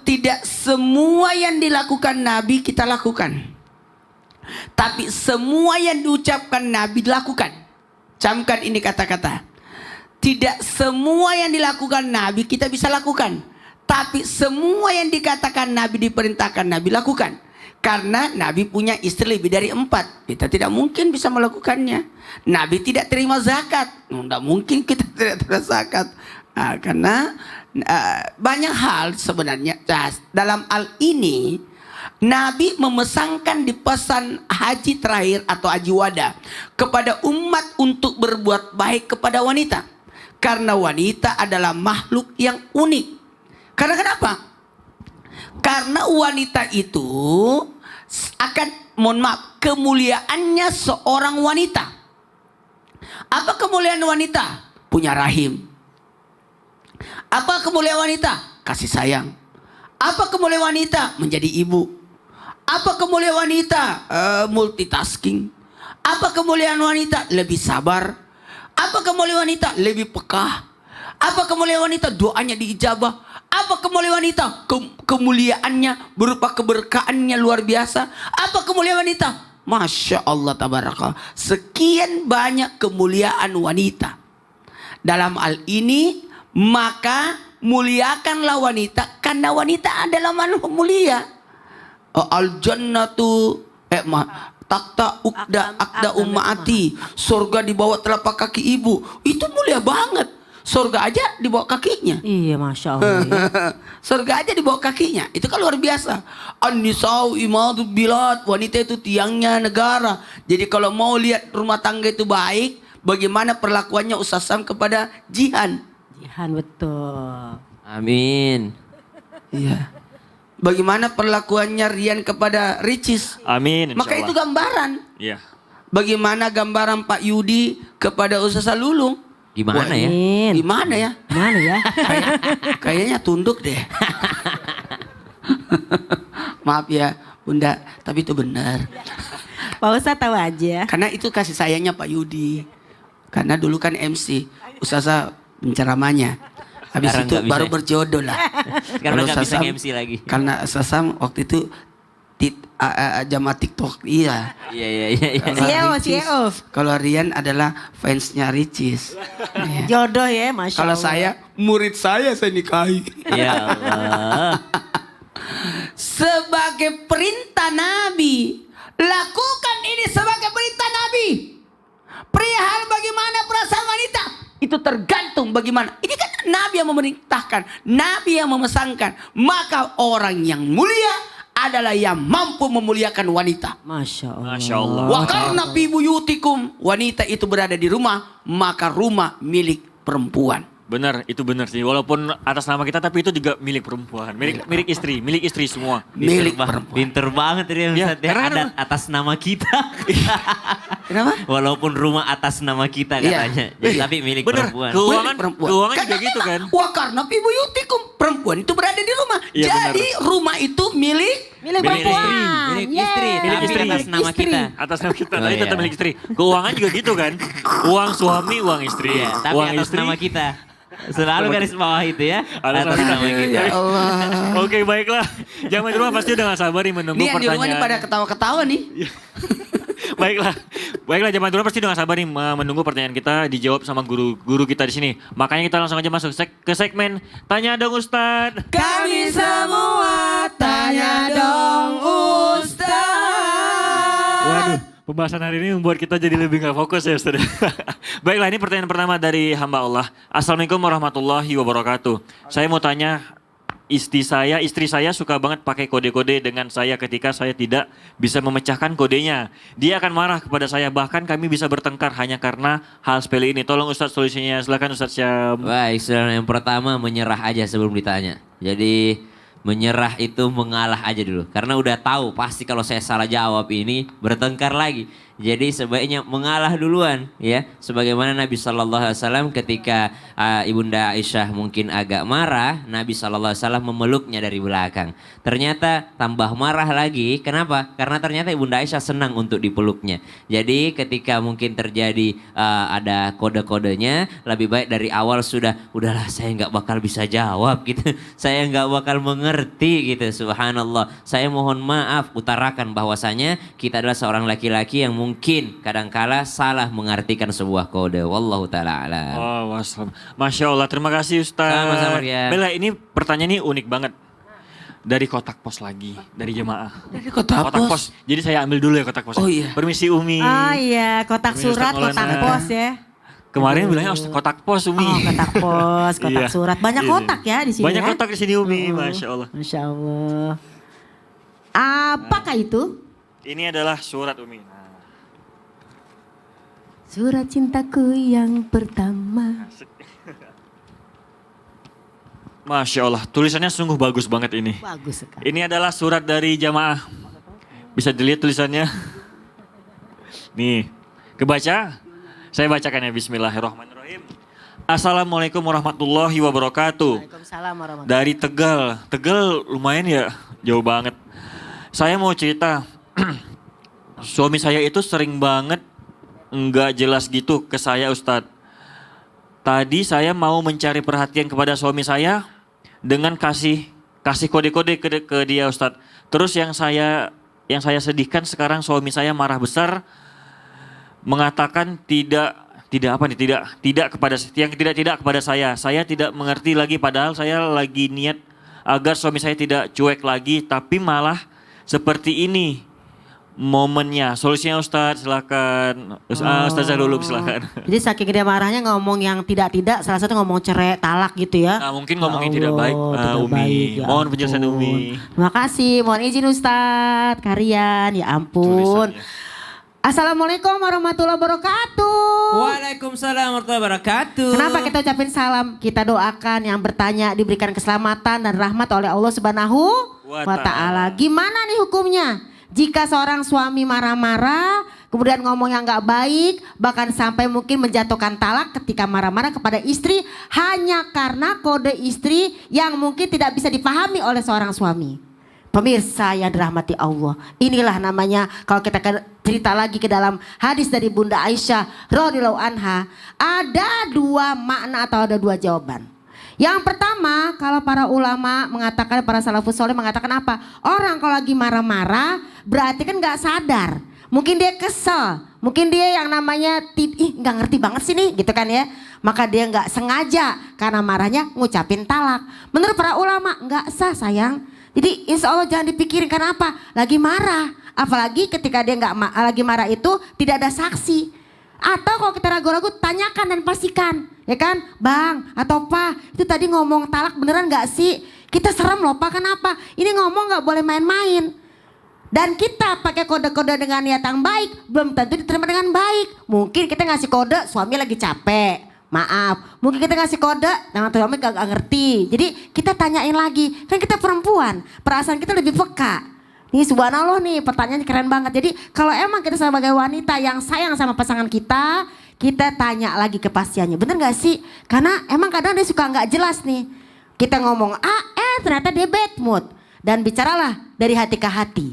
Tidak semua yang dilakukan Nabi kita lakukan. Tapi semua yang diucapkan Nabi dilakukan. Camkan ini kata-kata. Tidak semua yang dilakukan Nabi kita bisa lakukan. Tapi semua yang dikatakan Nabi, diperintahkan Nabi lakukan. Karena Nabi punya istri lebih dari 4. Kita tidak mungkin bisa melakukannya. Nabi tidak terima zakat. Tidak mungkin kita tidak terima zakat. Karena banyak hal sebenarnya. Dalam hal ini Nabi memesankan di pesan haji terakhir atau haji wada kepada umat untuk berbuat baik kepada wanita. Karena wanita adalah makhluk yang unik. Karena kenapa? Karena wanita itu akan, mohon maaf, kemuliaannya seorang wanita. Apa kemuliaan wanita? Punya rahim. Apa kemuliaan wanita? Kasih sayang. Apa kemuliaan wanita? Menjadi ibu. Apa kemuliaan wanita? Multitasking. Apa kemuliaan wanita? Lebih sabar. Apa kemuliaan wanita? Lebih peka. Apa kemuliaan wanita? Doanya diijabah. Apa kemuliaan wanita? Kemuliaannya berupa keberkahannya luar biasa. Apa kemuliaan wanita? Masya Allah tabaraka. Sekian banyak kemuliaan wanita. Dalam hal ini maka muliakanlah wanita, karena wanita adalah makhluk mulia. Al jannatu takta akda ummati. Surga di bawah telapak kaki ibu. Itu mulia banget. Surga aja di bawah kakinya. Iya, Masya Allah. Surga aja di bawah kakinya. Itu kan luar biasa. An-nisa'u imadul bilad. Wanita itu tiangnya negara. Jadi kalau mau lihat rumah tangga itu baik, bagaimana perlakuannya Ustaz Sam kepada Jihan. Jihan, betul. Amin. Iya. Bagaimana perlakuannya Rian kepada Ricis. Amin. Maka itu gambaran. Iya. Bagaimana gambaran Pak Yudi kepada Ustaz Lulung. Gimana ya? Amin. Gimana ya? Mana ya? Kayaknya tunduk deh. Maaf ya Bunda, tapi itu benar. Pak Ustaz tahu aja. Karena itu kasih sayangnya Pak Yudi. Karena dulu kan MC, Ustazah penceramanya. Habis Sekarang itu nggak bisa baru ya? berjodoh lah. Karena Kalau nggak bisa Ustazah- nge-MC lagi. Karena Ustazah waktu itu jamaah TikTok. Iya. Iya. Kalau CEO. Ricis, kalau Rian adalah fansnya Ricis. Jodoh ya, Masya Kalau Allah. saya, murid saya nikahi. Ya Allah. Sebagai perintah Nabi, lakukan ini sebagai perintah Nabi. Perihal bagaimana perasaan wanita, itu tergantung bagaimana. Ini kan Nabi yang memerintahkan, Nabi yang memesankan. Maka orang yang mulia adalah yang mampu memuliakan wanita. Masya Allah. Masya Allah. Wa karna fi buyutikum, wanita itu berada di rumah, maka rumah milik perempuan. Benar, itu benar sih. Walaupun atas nama kita tapi itu juga milik perempuan. Milik istri semua. Milik Perempuan. perempuan. Pinter banget ini Ya, Ustaz ya. karena Adat atas nama kita. Kenapa? Walaupun rumah atas nama kita Iya. katanya. Jadi, Iya. tapi milik Benar. perempuan. Milik perempuan. Keuangan Karena juga gitu kan. memang, wa karna fi buyutikum, perempuan itu berada di rumah. Iya, Jadi rumah itu milik Milik Milik perempuan. Milik Yeay. istri. Milik Tapi istri. atas nama Istri. kita. Atas nama kita, Oh, tapi tetap iya. milik istri. Keuangan juga gitu kan. Uang suami, uang istri. Iya, tapi uang atas nama kita. Selalu garis bawah itu ya. Atas Atas nama nama kita. kita. Ya Allah. Oke, baiklah. Jangan di rumah pasti udah gak sabar nih menunggu Nih yang di rumah ini pertanyaan. pada ketawa-ketawa nih. Baiklah jamaah di rumah pasti udah gak sabar nih menunggu pertanyaan kita dijawab sama guru kita di sini. Makanya kita langsung aja masuk ke segmen Tanya Dong Ustadz. Kami semua tanya dong Ustaz. Waduh, pembahasan hari ini membuat kita jadi lebih gak fokus ya Ustadz. Baiklah, ini pertanyaan pertama dari hamba Allah. Assalamualaikum warahmatullahi wabarakatuh. Saya mau tanya, istri saya suka banget pakai kode-kode dengan saya ketika saya tidak bisa memecahkan kodenya. Dia akan marah kepada saya, bahkan kami bisa bertengkar hanya karena hal sepele ini. Tolong Ustadz solusinya, silakan Ustadz Syam. Baik, saudara, yang pertama menyerah aja sebelum ditanya. Jadi menyerah itu mengalah aja dulu. Karena udah tahu pasti kalau saya salah jawab ini bertengkar lagi. Jadi sebaiknya mengalah duluan ya. Sebagaimana Nabi SAW ketika Ibunda Aisyah mungkin agak marah, Nabi SAW memeluknya dari belakang. Ternyata tambah marah lagi. Kenapa? Karena ternyata Ibunda Aisyah senang untuk dipeluknya. Jadi ketika mungkin terjadi ada kode-kodenya, lebih baik dari awal udahlah saya nggak bakal bisa jawab gitu. Saya nggak bakal mengerti gitu. Subhanallah. Saya mohon maaf, utarakan bahwasanya kita adalah seorang laki-laki yang mungkin kadangkala salah mengartikan sebuah kode. Wallahu ta'ala alam. Oh, wassalam. Masya Allah, terima kasih Ustaz. Sama-sama, Rian. Bella, ini pertanyaan ini unik banget. Dari kotak pos lagi, dari jemaah. Dari kotak pos. Jadi saya ambil dulu ya kotak pos. Oh, iya. Permisi Umi. Ah iya, kotak Ini Ustaz surat, Maulana. kotak pos ya. Kemarin bilangnya kotak pos Umi. Oh, kotak pos, kotak Iya. surat. Banyak Iya. kotak ya di sini Banyak ya. kotak di sini Umi, Oh, Masya Allah. Masya Allah. Apakah itu? Ini adalah surat Umi. Nah, Surat cintaku yang pertama. Masya Allah, tulisannya sungguh bagus banget ini. Bagus sekali. Ini adalah surat dari jamaah. Bisa dilihat tulisannya. Nih, kebaca? Saya bacakan ya, bismillahirrahmanirrahim. Assalamualaikum warahmatullahi wabarakatuh. Waalaikumsalam warahmatullahi Dari Tegal. Tegal lumayan ya, jauh banget. Saya mau cerita, suami saya itu sering banget nggak jelas gitu ke saya Ustadz. Tadi saya mau mencari perhatian kepada suami saya dengan kasih kode-kode ke dia Ustadz. Terus yang saya sedihkan sekarang suami saya marah besar, mengatakan tidak kepada saya. Saya tidak mengerti lagi padahal saya lagi niat agar suami saya tidak cuek lagi, tapi malah seperti ini momennya. Solusinya Ustadz, silakan. Ustazah dulu silakan. Jadi saking dia marahnya ngomong yang tidak, salah satu ngomong cerai, talak gitu ya. Nah, mungkin Ya ngomongnya tidak Allah, baik, tidak Umi. baik, ya Mohon penjelasan ampun. Umi. Terima kasih, mohon izin Ustadz, Karian, ya ampun. Tulisannya. Assalamualaikum warahmatullahi wabarakatuh. Waalaikumsalam warahmatullahi wabarakatuh. Kenapa kita ucapin salam? Kita doakan yang bertanya diberikan keselamatan dan rahmat oleh Allah Subhanahu wa Ta'ala. Gimana nih hukumnya? Jika seorang suami marah-marah, kemudian ngomong yang nggak baik, bahkan sampai mungkin menjatuhkan talak ketika marah-marah kepada istri hanya karena kode istri yang mungkin tidak bisa dipahami oleh seorang suami. Pemirsa yang dirahmati Allah, inilah namanya kalau kita cerita lagi ke dalam hadis dari Bunda Aisyah radhiyallahu anha, ada dua makna atau ada dua jawaban. Yang pertama, kalau para ulama mengatakan, para salafus soleh mengatakan apa? Orang kalau lagi marah-marah berarti kan gak sadar. Mungkin dia kesel, mungkin dia yang namanya gak ngerti banget sih nih gitu kan ya. Maka dia gak sengaja karena marahnya ngucapin talak. Menurut para ulama gak sah sayang. Jadi insya Allah jangan dipikirin karena apa? Lagi marah. Apalagi ketika dia lagi marah itu tidak ada saksi. Atau kalau kita ragu-ragu tanyakan dan pastikan, ya kan, Bang atau Pak, itu tadi ngomong talak beneran gak sih? Kita serem loh Pak, kenapa? Ini ngomong gak boleh main-main. Dan kita pakai kode-kode dengan niat yang baik, belum tentu diterima dengan baik. Mungkin kita ngasih kode suami lagi capek, maaf. Mungkin kita ngasih kode, dengan suami gak ngerti. Jadi kita tanyain lagi, kan kita perempuan, perasaan kita lebih peka. Nih subhanallah nih pertanyaannya keren banget. Jadi kalau emang kita sebagai wanita yang sayang sama pasangan kita tanya lagi kepastiannya. Bener gak sih? Karena emang kadang dia suka gak jelas nih. Kita ngomong ternyata dia bad mood. Dan bicaralah dari hati ke hati.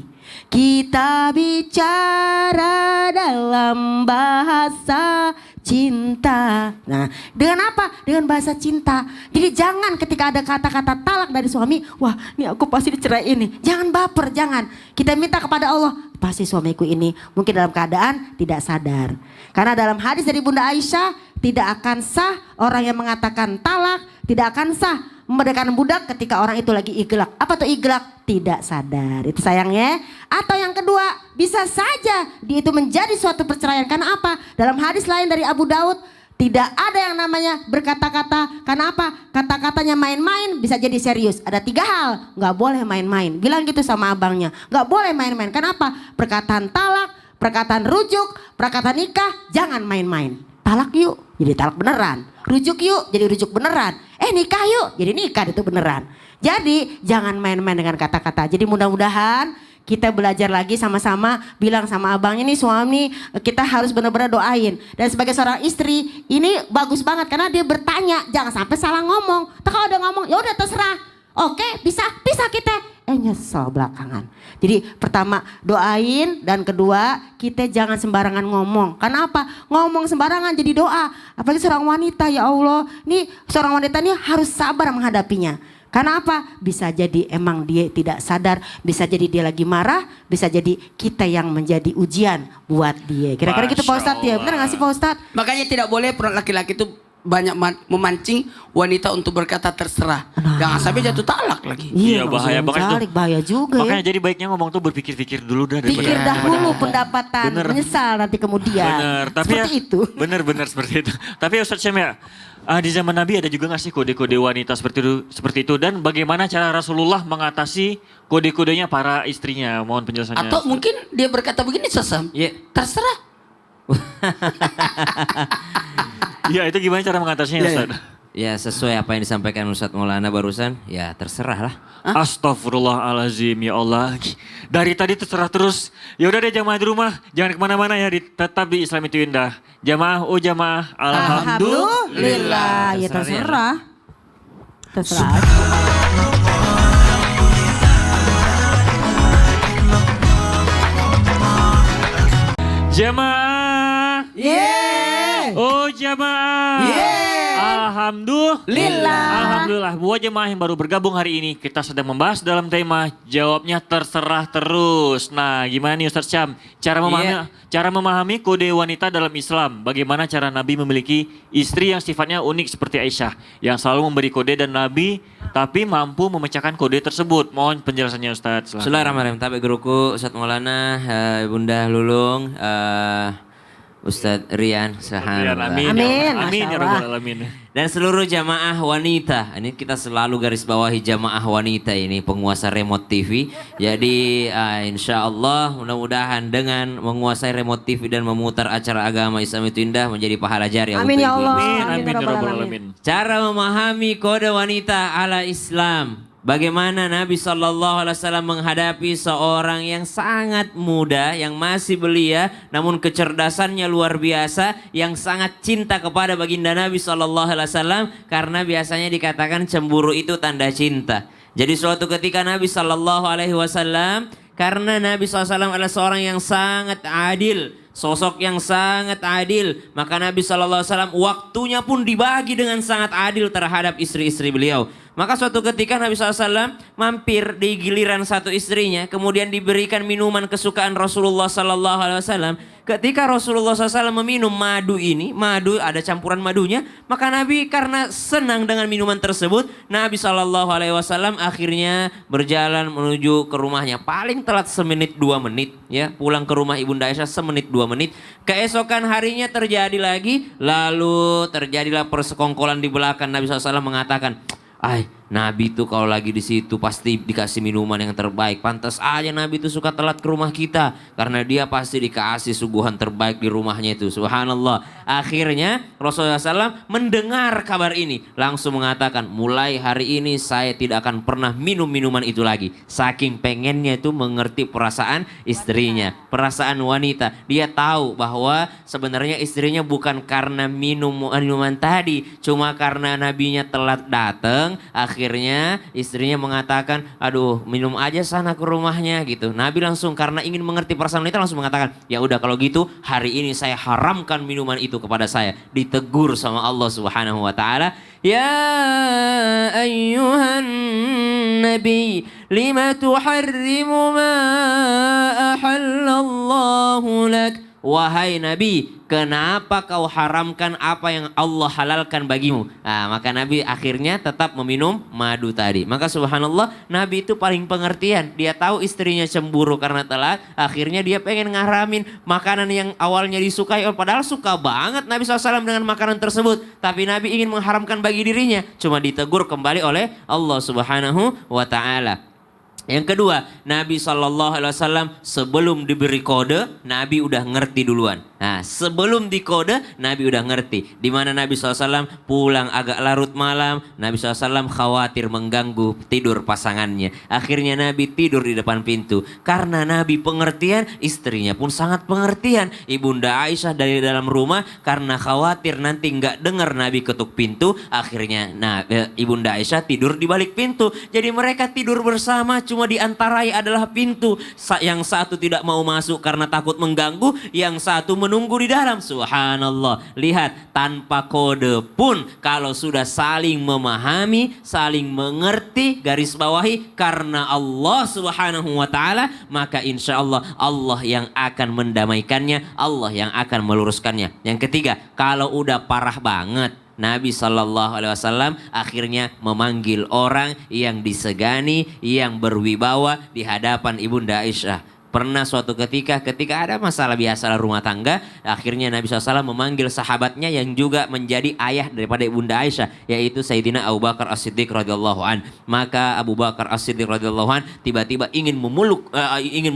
Kita bicara dalam bahasa cinta. Nah, dengan apa? Dengan bahasa cinta. Jadi jangan ketika ada kata-kata talak dari suami, wah ini aku pasti dicerai ini. Jangan baper, jangan. Kita minta kepada Allah, pasti suamiku ini mungkin dalam keadaan tidak sadar. Karena dalam hadis dari Bunda Aisyah, tidak akan sah orang yang mengatakan talak, tidak akan sah memerdekakan budak ketika orang itu lagi iglak. Apa tuh iglak? Tidak sadar. Itu sayangnya. Atau yang kedua, bisa saja dia itu menjadi suatu perceraian. Karena apa? Dalam hadis lain dari Abu Daud, tidak ada yang namanya berkata-kata. Karena apa? Kata-katanya main-main bisa jadi serius. Ada 3 hal, nggak boleh main-main. Bilang gitu sama abangnya, nggak boleh main-main. Kenapa? Perkataan talak, perkataan rujuk, perkataan nikah, jangan main-main. Talak yuk, jadi talak beneran. Rujuk yuk, jadi rujuk beneran. Nikah yuk, jadi nikah itu beneran. Jadi jangan main-main dengan kata-kata. Jadi mudah-mudahan kita belajar lagi sama-sama, bilang sama abangnya nih suami kita harus benar-benar doain. Dan sebagai seorang istri ini bagus banget karena dia bertanya, jangan sampai salah ngomong. Kalau udah ngomong ya udah terserah. Oke, bisa kita. Nyesel belakangan. Jadi pertama doain dan kedua kita jangan sembarangan ngomong. Karena apa? Ngomong sembarangan jadi doa. Apalagi seorang wanita, ya Allah. Nih seorang wanita ini harus sabar menghadapinya. Karena apa? Bisa jadi emang dia tidak sadar, bisa jadi dia lagi marah, bisa jadi kita yang menjadi ujian buat dia. Kira-kira gitu Pak Ustadz ya, benar gak sih Pak Ustadz? Makanya tidak boleh laki-laki itu banyak memancing wanita untuk berkata terserah. Jangan sampai jatuh talak lagi. Iya bahaya banget tuh. Bahaya juga ya. Makanya jadi baiknya ngomong tuh berpikir-pikir dulu dah. Pikir dahulu pendapatan, menyesal nanti kemudian. Bener, tapi seperti itu. Bener seperti itu. Tapi Ustadz Syam ya, di zaman Nabi ada juga gak sih kode-kode wanita seperti itu? Dan bagaimana cara Rasulullah mengatasi kode-kodenya para istrinya? Mohon penjelasannya. Atau mungkin dia berkata begini Sasam, terserah. Ya itu gimana cara mengatasinya Ustaz? Ya sesuai apa yang disampaikan Ustadz Maulana barusan, ya terserah lah. Astagfirullahalazim ya Allah. Dari tadi terserah terus. Ya udah deh jamaah di rumah, jangan kemana-mana ya, tetap di Islam itu indah. Jamaah, jamaah, alhamdulillah. Ya terserah. Terserah. Jamaah. Jamaah. Alhamdulillah. Buat jemaah yang baru bergabung hari ini, kita sedang membahas dalam tema jawabnya terserah terus. Nah, gimana nih Ustadz Syam? Cara memahami kode wanita dalam Islam. Bagaimana cara Nabi memiliki istri yang sifatnya unik seperti Aisyah, yang selalu memberi kode dan Nabi tapi mampu memecahkan kode tersebut. Mohon penjelasannya Ustadz. Bismillahirrahmanirrahim. Tabe guruku Ustadz Maulana, Bunda Lulung, Ustadz Rian, Amin ya Rabbal Alamin. Dan seluruh jamaah wanita, ini kita selalu garis bawahi jamaah wanita ini, penguasa remote TV. Jadi insya Allah mudah-mudahan dengan menguasai remote TV dan memutar acara agama Islam itu indah menjadi pahala jariah. Amin ya Allah. Amin ya Rabbal Alamin. Cara memahami kode wanita ala Islam. Bagaimana Nabi SAW menghadapi seorang yang sangat muda, yang masih belia, namun kecerdasannya luar biasa, yang sangat cinta kepada baginda Nabi SAW, karena biasanya dikatakan cemburu itu tanda cinta. Jadi suatu ketika Nabi SAW, karena Nabi SAW adalah seorang yang sangat adil, sosok yang sangat adil. Maka Nabi SAW waktunya pun dibagi dengan sangat adil terhadap istri-istri beliau. Maka suatu ketika Nabi SAW mampir di giliran satu istrinya, kemudian diberikan minuman kesukaan Rasulullah SAW. Ketika Rasulullah SAW meminum madu ini, madu ada campuran madunya, maka Nabi karena senang dengan minuman tersebut, Nabi SAW akhirnya berjalan menuju ke rumahnya. Paling telat semenit 2 menit, ya, pulang ke rumah Ibunda Aisyah semenit 2 menit. Keesokan harinya terjadi lagi, lalu terjadilah persekongkolan di belakang. Nabi SAW mengatakan, Nabi itu kalau lagi di situ pasti dikasih minuman yang terbaik. Pantas aja Nabi itu suka telat ke rumah kita, karena dia pasti dikasih suguhan terbaik di rumahnya itu. Subhanallah. Akhirnya Rasulullah SAW mendengar kabar ini, langsung mengatakan, mulai hari ini saya tidak akan pernah minum minuman itu lagi. Saking pengennya itu mengerti perasaan istrinya, perasaan wanita. Dia tahu bahwa sebenarnya istrinya bukan karena minuman tadi, cuma karena nabinya telat datang. Akhirnya istrinya mengatakan, aduh minum aja sana ke rumahnya gitu. Nabi langsung karena ingin mengerti perasaan wanita langsung mengatakan, ya udah kalau gitu hari ini saya haramkan minuman itu kepada saya. Ditegur sama Allah Subhanahu wa taala, ya ayyuhan nabi lima tuharrimu ma ahallallahu lak. Wahai Nabi, kenapa kau haramkan apa yang Allah halalkan bagimu? Nah, maka Nabi akhirnya tetap meminum madu tadi. Maka subhanallah, Nabi itu paling pengertian. Dia tahu istrinya cemburu karena telat. Akhirnya dia pengen ngaramin makanan yang awalnya disukai. Padahal suka banget Nabi SAW dengan makanan tersebut. Tapi Nabi ingin mengharamkan bagi dirinya. Cuma ditegur kembali oleh Allah Subhanahu wa ta'ala. Yang kedua, Nabi SAW sebelum diberi kode, Nabi udah ngerti duluan. Nah, sebelum dikode, Nabi udah ngerti. Di mana Nabi SAW pulang agak larut malam, Nabi SAW khawatir mengganggu tidur pasangannya. Akhirnya Nabi tidur di depan pintu. Karena Nabi pengertian, istrinya pun sangat pengertian. Ibunda Aisyah dari dalam rumah, karena khawatir nanti nggak dengar Nabi ketuk pintu, akhirnya Ibunda Aisyah tidur di balik pintu. Jadi mereka tidur bersama, cuma diantarai adalah pintu. Yang satu tidak mau masuk karena takut mengganggu, yang satu menunggu di dalam. Subhanallah. Lihat, tanpa kode pun kalau sudah saling memahami, saling mengerti, garis bawahi karena Allah Subhanahu wa taala, maka insya Allah Allah yang akan mendamaikannya, Allah yang akan meluruskannya. Yang ketiga, kalau udah parah banget, Nabi SAW akhirnya memanggil orang yang disegani, yang berwibawa di hadapan Ibunda Aisyah. Pernah suatu ketika ada masalah biasa rumah tangga, akhirnya Nabi SAW memanggil sahabatnya yang juga menjadi ayah daripada Ibunda Aisyah, yaitu Sayyidina Abu Bakar As-Siddiq radhiyallahu an. Maka Abu Bakar As-Siddiq radhiyallahu an tiba-tiba ingin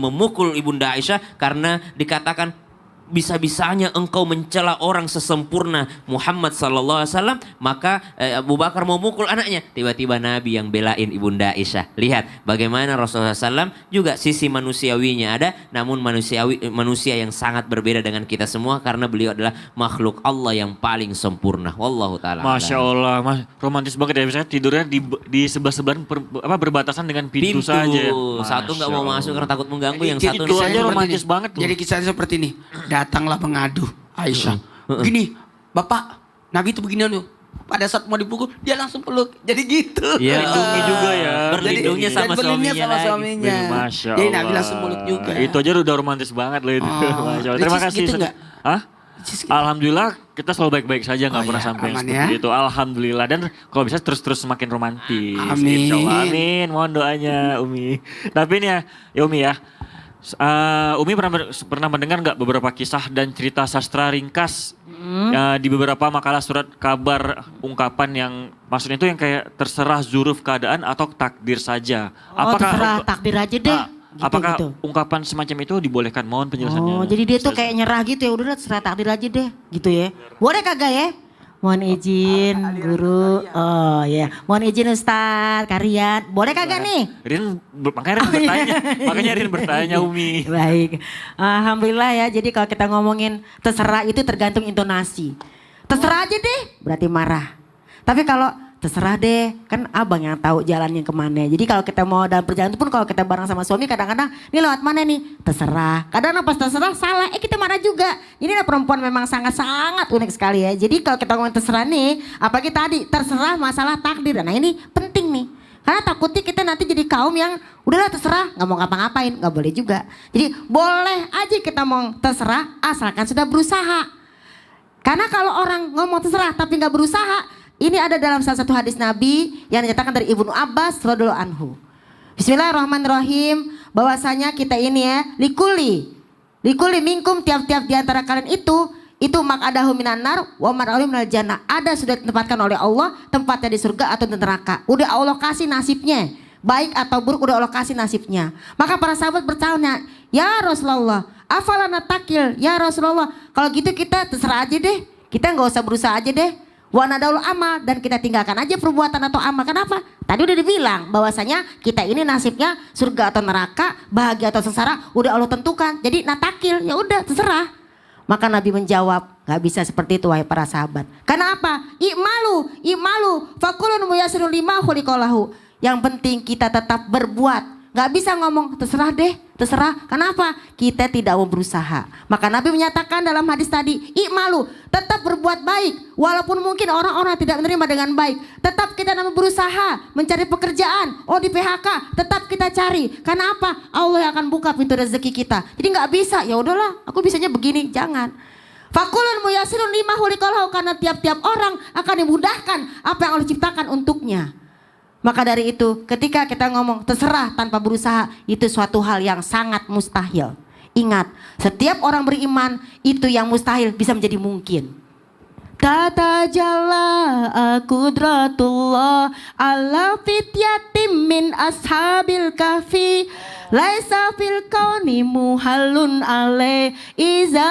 memukul Ibunda Aisyah karena dikatakan, bisa-bisanya engkau mencela orang sesempurna Muhammad SAW. Maka Abu Bakar mau mukul anaknya. Tiba-tiba Nabi yang belain Ibunda Aisyah. Lihat bagaimana Rasulullah SAW juga sisi manusiawinya ada. Namun manusia yang sangat berbeda dengan kita semua. Karena beliau adalah makhluk Allah yang paling sempurna. Wallahu ta'ala. Masya Allah, romantis banget ya. Misalnya tidurnya di sebelah-sebelahan berbatasan dengan pintu saja. Satu nggak mau masuk karena takut mengganggu. Yang Jadi satu itu aja romantis banget tuh. Jadi kisahnya seperti ini. Datanglah mengadu Aisyah. Begini, Bapak, Nabi itu begini loh. Pada saat mau dipukul, dia langsung peluk. Jadi gitu. Ya, Lindungi juga ya. Berlindungnya sama suaminya. Masya Allah. Jadi Nabi langsung peluk juga. Itu aja udah romantis banget loh itu. Masya Allah. Terima kasih. Gitu enggak? Hah? Alhamdulillah kita selalu baik-baik saja, nggak pernah sampai aman seperti ya. itu. Alhamdulillah, dan kalau bisa terus-terus semakin romantis. Amin. Insyaallah. Amin. Mohon doanya Umi. Tapi ini ya Umi ya. Umi pernah mendengar nggak beberapa kisah dan cerita sastra ringkas di beberapa makalah surat kabar, ungkapan yang maksudnya itu yang kayak terserah zuruf keadaan atau takdir saja. Terserah takdir aja deh. Apakah gitu. ungkapan semacam itu dibolehkan? Mohon penjelasannya. Oh, jadi dia tuh kayak nyerah gitu ya, udah terserah takdir aja deh, gitu ya. Boleh kagak ya? Mohon izin guru. Oh ya, mohon izin Ustaz, Karian. Boleh kagak nih? Makanya Rin bertanya Umi. Baik. Alhamdulillah ya. Jadi kalau kita ngomongin terserah itu tergantung intonasi. Terserah aja deh, berarti marah. Tapi kalau terserah deh, kan abang yang tahu jalannya kemana. Jadi kalau kita mau dalam perjalanan itu pun kalau kita bareng sama suami kadang-kadang, ini lewat mana nih? Terserah. Kadang pas terserah salah, kita marah juga. Ini perempuan memang sangat-sangat unik sekali ya. Jadi kalau kita ngomong terserah nih, apalagi tadi terserah masalah takdir. Nah ini penting nih. Karena takutnya kita nanti jadi kaum yang udahlah terserah, nggak mau ngapa-ngapain, nggak boleh juga. Jadi boleh aja kita mau terserah asalkan sudah berusaha. Karena kalau orang ngomong terserah tapi nggak berusaha, ini ada dalam salah satu hadis Nabi yang dinyatakan dari Ibnu Abbas radhiyallahu anhu. Bismillahirrahmanirrahim. Bahwasanya kita ini ya, likuli minkum, tiap-tiap di antara kalian itu makadahu minan nar wa mar'alu minal jannah. Ada sudah ditempatkan oleh Allah tempatnya di surga atau di neraka. Udah Allah kasih nasibnya. Baik atau buruk udah Allah kasih nasibnya. Maka para sahabat bertanya, "Ya Rasulullah, afalana takil?" Ya Rasulullah, kalau gitu kita terserah aja deh. Kita nggak usah berusaha aja deh. Wa nadaul amal, dan kita tinggalkan aja perbuatan atau amal. Kenapa? Tadi udah dibilang bahwasanya kita ini nasibnya surga atau neraka, bahagia atau sengsara udah Allah tentukan. Jadi natakil, ya udah terserah. Maka Nabi menjawab, gak bisa seperti itu wahai para sahabat. Karena apa? I'malu, fakulun muyasirun lima khuliqalahu. Yang penting kita tetap berbuat. Gak bisa ngomong terserah deh, terserah. Kenapa? Kita tidak mau berusaha. Maka Nabi menyatakan dalam hadis tadi, i'malu, tetap berbuat baik. Walaupun mungkin orang-orang tidak menerima dengan baik. Tetap kita namanya berusaha mencari pekerjaan. Oh di PHK, tetap kita cari. Karena apa? Allah yang akan buka pintu rezeki kita. Jadi gak bisa, ya udahlah aku bisanya begini, jangan. Fakulun muyasirun lima khuliqalahu, karena tiap-tiap orang akan dimudahkan apa yang Allah ciptakan untuknya. Maka dari itu ketika kita ngomong terserah tanpa berusaha, itu suatu hal yang sangat mustahil. Ingat, setiap orang beriman itu yang mustahil bisa menjadi mungkin. Tata jalla qudratullah ala fityatim min ashabil kahfi laisa fil kauni muhallun ale iza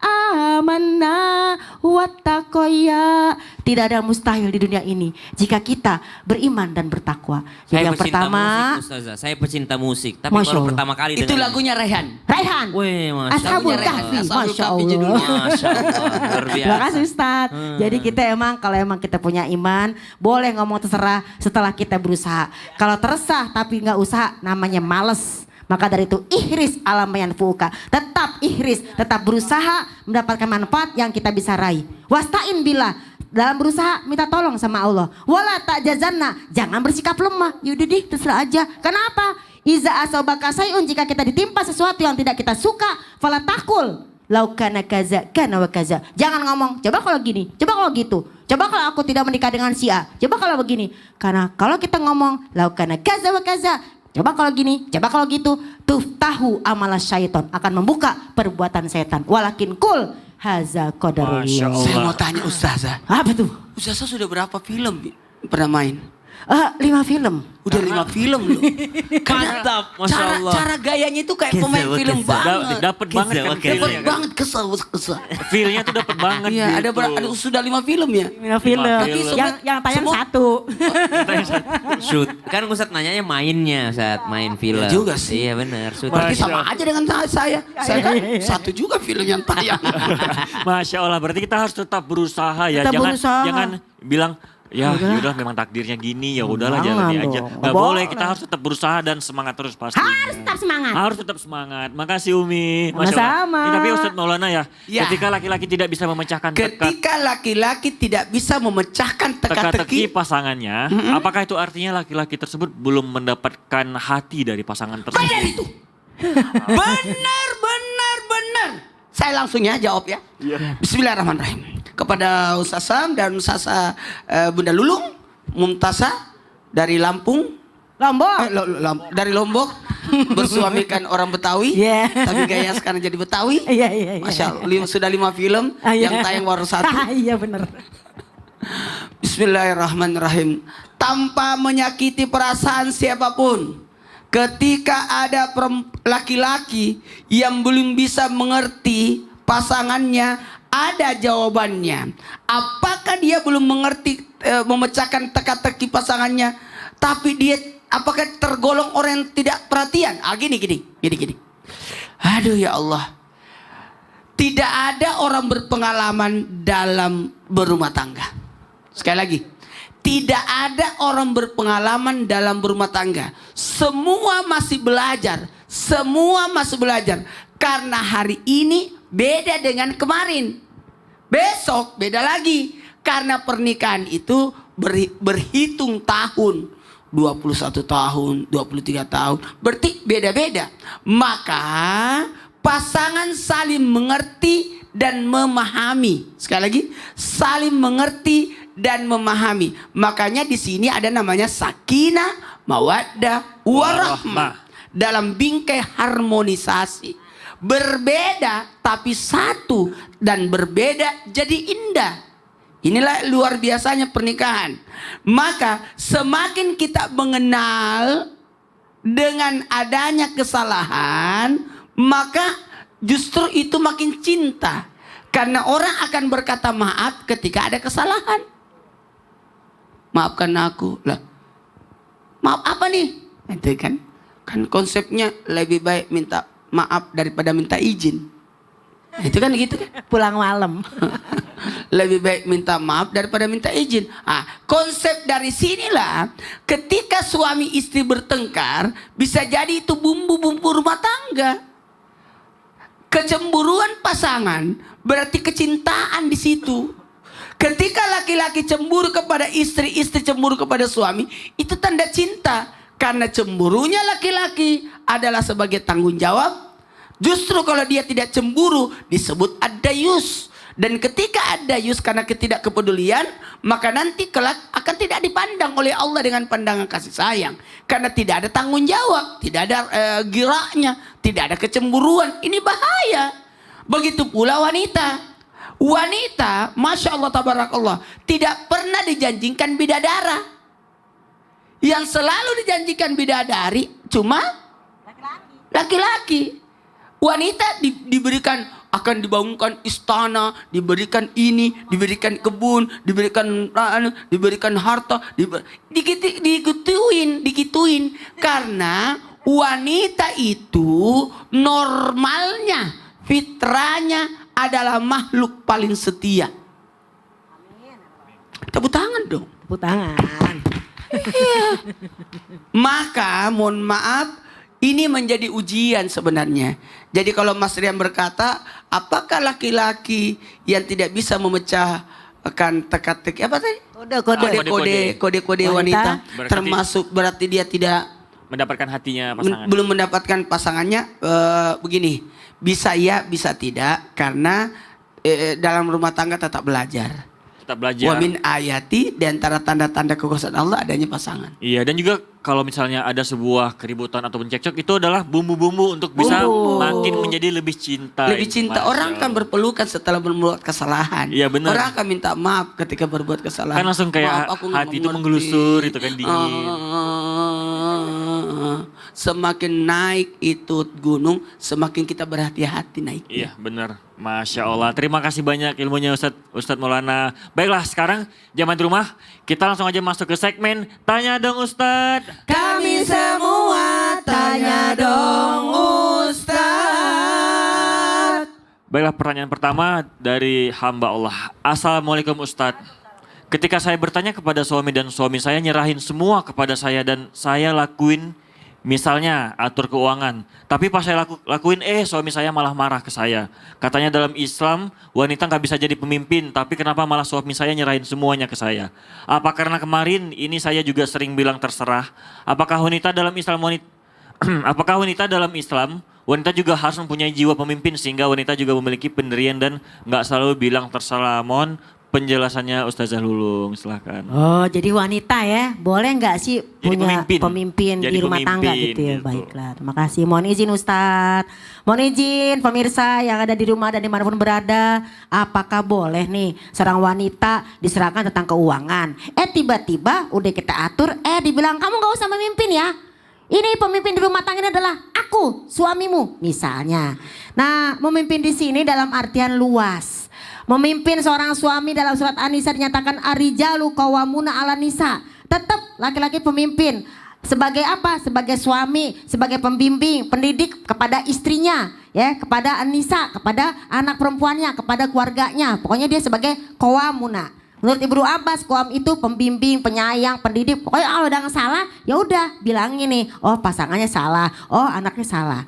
amanna wattaqoya. Tidak ada mustahil di dunia ini jika kita beriman dan bertakwa. Saya Yang pecinta pertama, musik, Ustazah. Saya pecinta musik, tapi Masya baru Allah. pertama kali Itu dengar. lagunya Raihan. Raihan, Wih, Masya Ashabul Allah. Kahfi, Ashabul Masya Kahfi Allah. judulnya. Masya Allah, luar biasa. Terima kasih Ustaz. Jadi kita emang kalau emang kita punya iman, boleh ngomong terserah setelah kita berusaha. Kalau tersah tapi nggak usaha, namanya males. Maka dari itu ihris alam yanfuka. Tetap ihris, tetap berusaha mendapatkan manfaat yang kita bisa raih. Wasta'in billah. Dalam berusaha minta tolong sama Allah. Wala ta'jazanna, jangan bersikap lemah. Yaudah deh, terserah aja. Kenapa? Iza asobaka sayun, jika kita ditimpa sesuatu yang tidak kita suka, fala takul laukana kaza kana wa kaza. Jangan ngomong, coba kalau gini, coba kalau gitu. Coba kalau aku tidak menikah dengan si A, coba kalau begini. Karena kalau kita ngomong laukana kaza wa kaza, coba kalau gini, coba kalau gitu, tuftahu amala syaiton, akan membuka perbuatan setan. Walakin kul haza Masya qadarullah. Allah. Saya mau tanya Ustazah. Apa tuh? Ustazah sudah berapa film pernah main? 5 film. Udah 5 film loh. Mantap, Masya cara, Allah. cara gayanya itu kayak pemain Kesel, film kesel. banget. Dapat banget kan Dapat feel-nya kan. banget kesel. Feel-nya tuh dapat banget Iya, gitu. ada sudah 5 film ya. 5 film. film. Yang tayang Semua- 1. Shoot. Kan Ustaz nanyanya mainnya saat main film. Ya juga sih. Iya benar. Shoot. Berarti Masya sama Allah. aja dengan saya. Saya kan satu juga film yang tayang. Masya Allah, berarti kita harus tetap berusaha ya. Tetap Jangan berusaha. jangan bilang ya Udah. yaudah memang takdirnya gini ya udahlah Jangan jalani aja. dong. Gak Nggak boleh, boleh. kita harus tetap berusaha dan semangat terus pasti. Harus tetap semangat. Harus tetap semangat. Makasih Umi. Masya Sama-sama. Allah. Tapi Ustadz Maulana ya, Ya. ketika laki-laki tidak bisa memecahkan Ketika laki-laki tidak bisa memecahkan teka-teki teka-teki. pasangannya, apakah itu artinya laki-laki tersebut belum mendapatkan hati dari pasangan tersebut? Benar itu. Benar. Saya langsung ya jawab ya. Bismillahirrahmanirrahim. Kepada Ustaz Sam dan Ustazah Bunda Lulung, Mumtasa dari Lampung. Lombok. Dari Lombok. Bersuamikan orang Betawi. Iya. Tapi gaya sekarang jadi Betawi. Iya. Masya Allah, sudah 5 film Iya. yang tayang baru 1. Iya benar. Bismillahirrahmanirrahim. Tanpa menyakiti perasaan siapapun. Ketika ada laki-laki yang belum bisa mengerti pasangannya, ada jawabannya. Apakah dia belum mengerti memecahkan teka-teki pasangannya, tapi dia apakah tergolong orang yang tidak perhatian? Gini. Aduh ya Allah. Tidak ada orang berpengalaman dalam berumah tangga. Sekali lagi, Tidak ada orang berpengalaman dalam berumah tangga. Semua masih belajar. Semua masih belajar. Karena hari ini beda dengan kemarin. Besok beda lagi. Karena pernikahan itu berhitung tahun. 21 tahun, 23 tahun. Berarti beda-beda. Maka pasangan saling mengerti dan memahami. Sekali lagi, saling mengerti dan memahami. Makanya di sini ada namanya sakinah, mawaddah, warahmah. Dalam bingkai harmonisasi. Berbeda tapi satu, dan berbeda jadi indah. Inilah luar biasanya pernikahan. Maka semakin kita mengenal dengan adanya kesalahan, maka justru itu makin cinta. Karena orang akan berkata maaf ketika ada kesalahan. Maafkan aku lah. Maaf apa nih? Itu kan konsepnya lebih baik minta maaf daripada minta izin. Itu kan gitu kan. Pulang malam. Lebih baik minta maaf daripada minta izin. Konsep dari sinilah ketika suami istri bertengkar bisa jadi itu bumbu-bumbu rumah tangga. Kecemburuan pasangan berarti kecintaan di situ. Ketika laki-laki cemburu kepada istri, istri cemburu kepada suami, itu tanda cinta. Karena cemburunya laki-laki adalah sebagai tanggung jawab. Justru kalau dia tidak cemburu disebut ad-dayus. Dan ketika ad-dayus karena ketidakkepedulian, maka nanti kelak akan tidak dipandang oleh Allah dengan pandangan kasih sayang. Karena tidak ada tanggung jawab, tidak ada geraknya, tidak ada kecemburuan. Ini bahaya. Begitu pula wanita. Wanita, Masya Allah tabarakallah, tidak pernah dijanjikan bidadara. Yang selalu dijanjikan bidadari cuma laki-laki. Wanita diberikan, akan dibangunkan istana, diberikan ini, diberikan kebun, diberikan harta, dikituin. Karena wanita itu normalnya, fitranya adalah makhluk paling setia. Tepuk tangan dong. Tepuk tangan. Maka mohon maaf, ini menjadi ujian sebenarnya. Jadi kalau Mas Rian berkata, apakah laki-laki yang tidak bisa memecahkan teka-teki apa tadi? Kode-kode wanita, termasuk berarti dia tidak mendapatkan hatinya pasangan. Belum mendapatkan pasangannya. Begini, bisa ya, bisa tidak, karena dalam rumah tangga tetap belajar. Tetap belajar. Wa min ayati, di antara tanda-tanda kekuasaan Allah adanya pasangan. Iya, dan juga kalau misalnya ada sebuah keributan ataupun cekcok, itu adalah bumbu-bumbu untuk bisa makin menjadi lebih cinta. Lebih cinta. Orang kan berpelukan setelah berbuat kesalahan. Iya benar. Orang akan minta maaf ketika berbuat kesalahan. Kan langsung kayak Maaf, aku nggak hati itu mengerti. menggelusur, itu kan dingin. Semakin naik itu gunung, semakin kita berhati-hati naik. Iya benar. Masya Allah. Terima kasih banyak ilmunya Ustadz Maulana. Baiklah, sekarang zaman di rumah kita langsung aja masuk ke segmen Tanya Dong Ustadz. Kami semua tanya dong Ustadz. Baiklah, pertanyaan pertama dari hamba Allah. Assalamualaikum Ustadz. Ketika saya bertanya kepada suami dan suami saya nyerahin semua kepada saya dan saya lakuin, misalnya atur keuangan. Tapi pas saya lakuin, suami saya malah marah ke saya. Katanya dalam Islam wanita nggak bisa jadi pemimpin, tapi kenapa malah suami saya nyerahin semuanya ke saya? Apa karena kemarin ini saya juga sering bilang terserah? Apakah wanita dalam Islam wanita juga harus mempunyai jiwa pemimpin sehingga wanita juga memiliki pendirian dan nggak selalu bilang terserah? Mohon penjelasannya Ustazah Lulung, silahkan. Oh, jadi wanita ya, boleh nggak sih Jadi punya pemimpin Jadi di rumah tangga gitu ya? gitu. Baiklah, terima kasih. Mohon izin Ustadz, mohon izin pemirsa yang ada di rumah dan dimanapun berada, apakah boleh nih seorang wanita diserahkan tentang keuangan? Tiba-tiba udah kita atur, dibilang kamu nggak usah memimpin ya. Ini pemimpin di rumah tangga ini adalah aku, suamimu, misalnya. Nah, memimpin di sini dalam artian luas. Memimpin seorang suami dalam surat An-Nisa dinyatakan ar-rijalu qawwamuna 'alan nisa. Tetap laki-laki pemimpin. Sebagai apa? Sebagai suami, sebagai pembimbing, pendidik kepada istrinya, ya, kepada An-Nisa, kepada anak perempuannya, kepada keluarganya. Pokoknya dia sebagai qawwamuna. Menurut Ibnu Abbas, qawam itu pembimbing, penyayang, pendidik. Pokoknya kalau udah salah, ya udah bilangin nih, oh pasangannya salah, oh anaknya salah.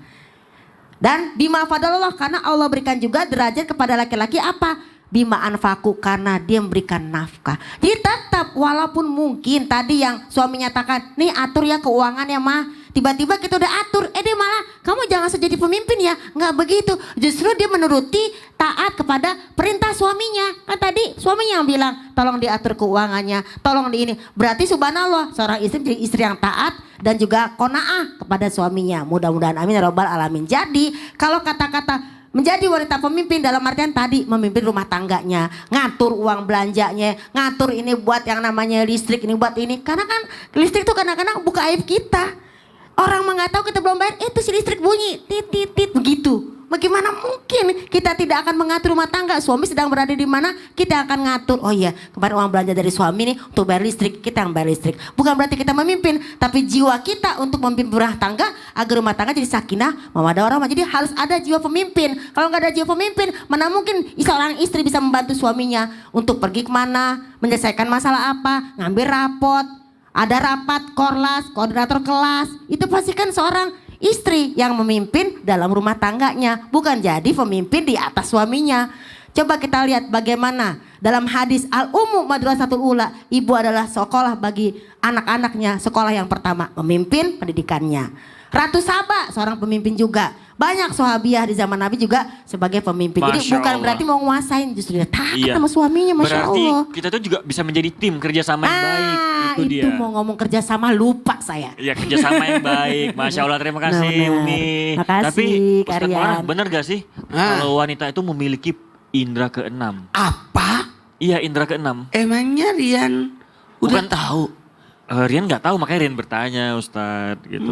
Dan bima fadalallah, karena Allah berikan juga derajat kepada laki-laki apa? Bima anfaku, karena dia memberikan nafkah. Jadi tetap walaupun mungkin tadi yang suami nyatakan, nih atur ya keuangannya mah. Tiba-tiba kita udah atur, dia malah kamu jangan jadi pemimpin ya. Nggak begitu, justru dia menuruti taat kepada perintah suaminya. Kan tadi suaminya yang bilang tolong diatur keuangannya, tolong di ini. Berarti subhanallah seorang istri menjadi istri yang taat dan juga qanaah kepada suaminya. Mudah-mudahan amin ya rabbal alamin. Jadi kalau kata-kata menjadi wanita pemimpin dalam artian tadi memimpin rumah tangganya, ngatur uang belanjanya, ngatur ini buat yang namanya listrik, ini buat ini. Karena kan listrik itu kadang-kadang buka aib kita. Orang mah nggak tahu kita belum bayar, itu si listrik bunyi, tit begitu. Bagaimana mungkin kita tidak akan mengatur rumah tangga? Suami sedang berada di mana, kita akan ngatur. Oh iya, kemarin uang belanja dari suami nih untuk bayar listrik, kita yang bayar listrik. Bukan berarti kita memimpin, tapi jiwa kita untuk memimpin rumah tangga agar rumah tangga jadi sakinah, mawaddah warahmah. Jadi harus ada jiwa pemimpin. Kalau nggak ada jiwa pemimpin, mana mungkin seorang istri bisa membantu suaminya untuk pergi kemana, menyelesaikan masalah apa, ngambil rapot. Ada rapat korlas, koordinator kelas, itu pasti kan seorang istri yang memimpin dalam rumah tangganya, bukan jadi pemimpin di atas suaminya. Coba kita lihat bagaimana dalam hadis Al-Ummu Madrasatul Ula, ibu adalah sekolah bagi anak-anaknya, sekolah yang pertama, memimpin pendidikannya. Ratu Saba seorang pemimpin juga. Banyak sahabiah di zaman Nabi juga sebagai pemimpin. Jadi Masya bukan Allah. berarti mau nguasain, justru dia taat Iya. sama suaminya, Masya Berarti Allah. kita tuh juga bisa menjadi tim kerjasama yang baik. Itu dia. Itu mau ngomong kerjasama lupa saya. Ya kerjasama yang baik. Masya Allah, terima kasih Benar. Umi. Makasih, Tapi Ustaz Karian. Maulana, benar gak sih kalau wanita itu memiliki indera keenam? Apa? Iya, indera keenam. Emangnya Rian udah Bukan- tahu? Rian nggak tahu, makanya Rian bertanya Ustadz gitu.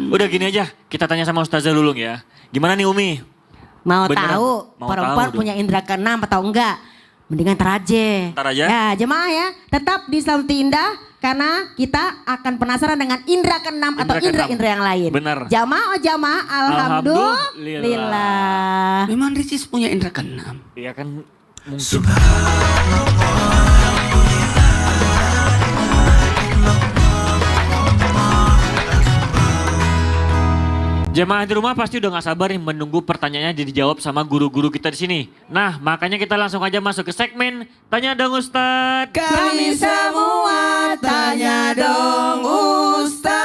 Udah gini aja, kita tanya sama Ustazah Lulung ya. Gimana nih Umi? Mau Beneran? tahu Mau perempuan tahu punya indera keenam atau enggak? Mendingan ntar aja. Ntar aja? Ya jemaah ya, tetap di Islam Indah karena kita akan penasaran dengan indera keenam atau Indera keenam. indera-indera yang lain. Benar. Jamaah oh jamaah, alhamdulillah. Memang Ricis punya indera keenam. Iya kan mungkin. Jemaah di rumah pasti udah gak sabar nih menunggu pertanyaannya dijawab sama guru-guru kita di sini. Nah, makanya kita langsung aja masuk ke segmen Tanya Dong Ustadz. Kami semua tanya dong Ustaz.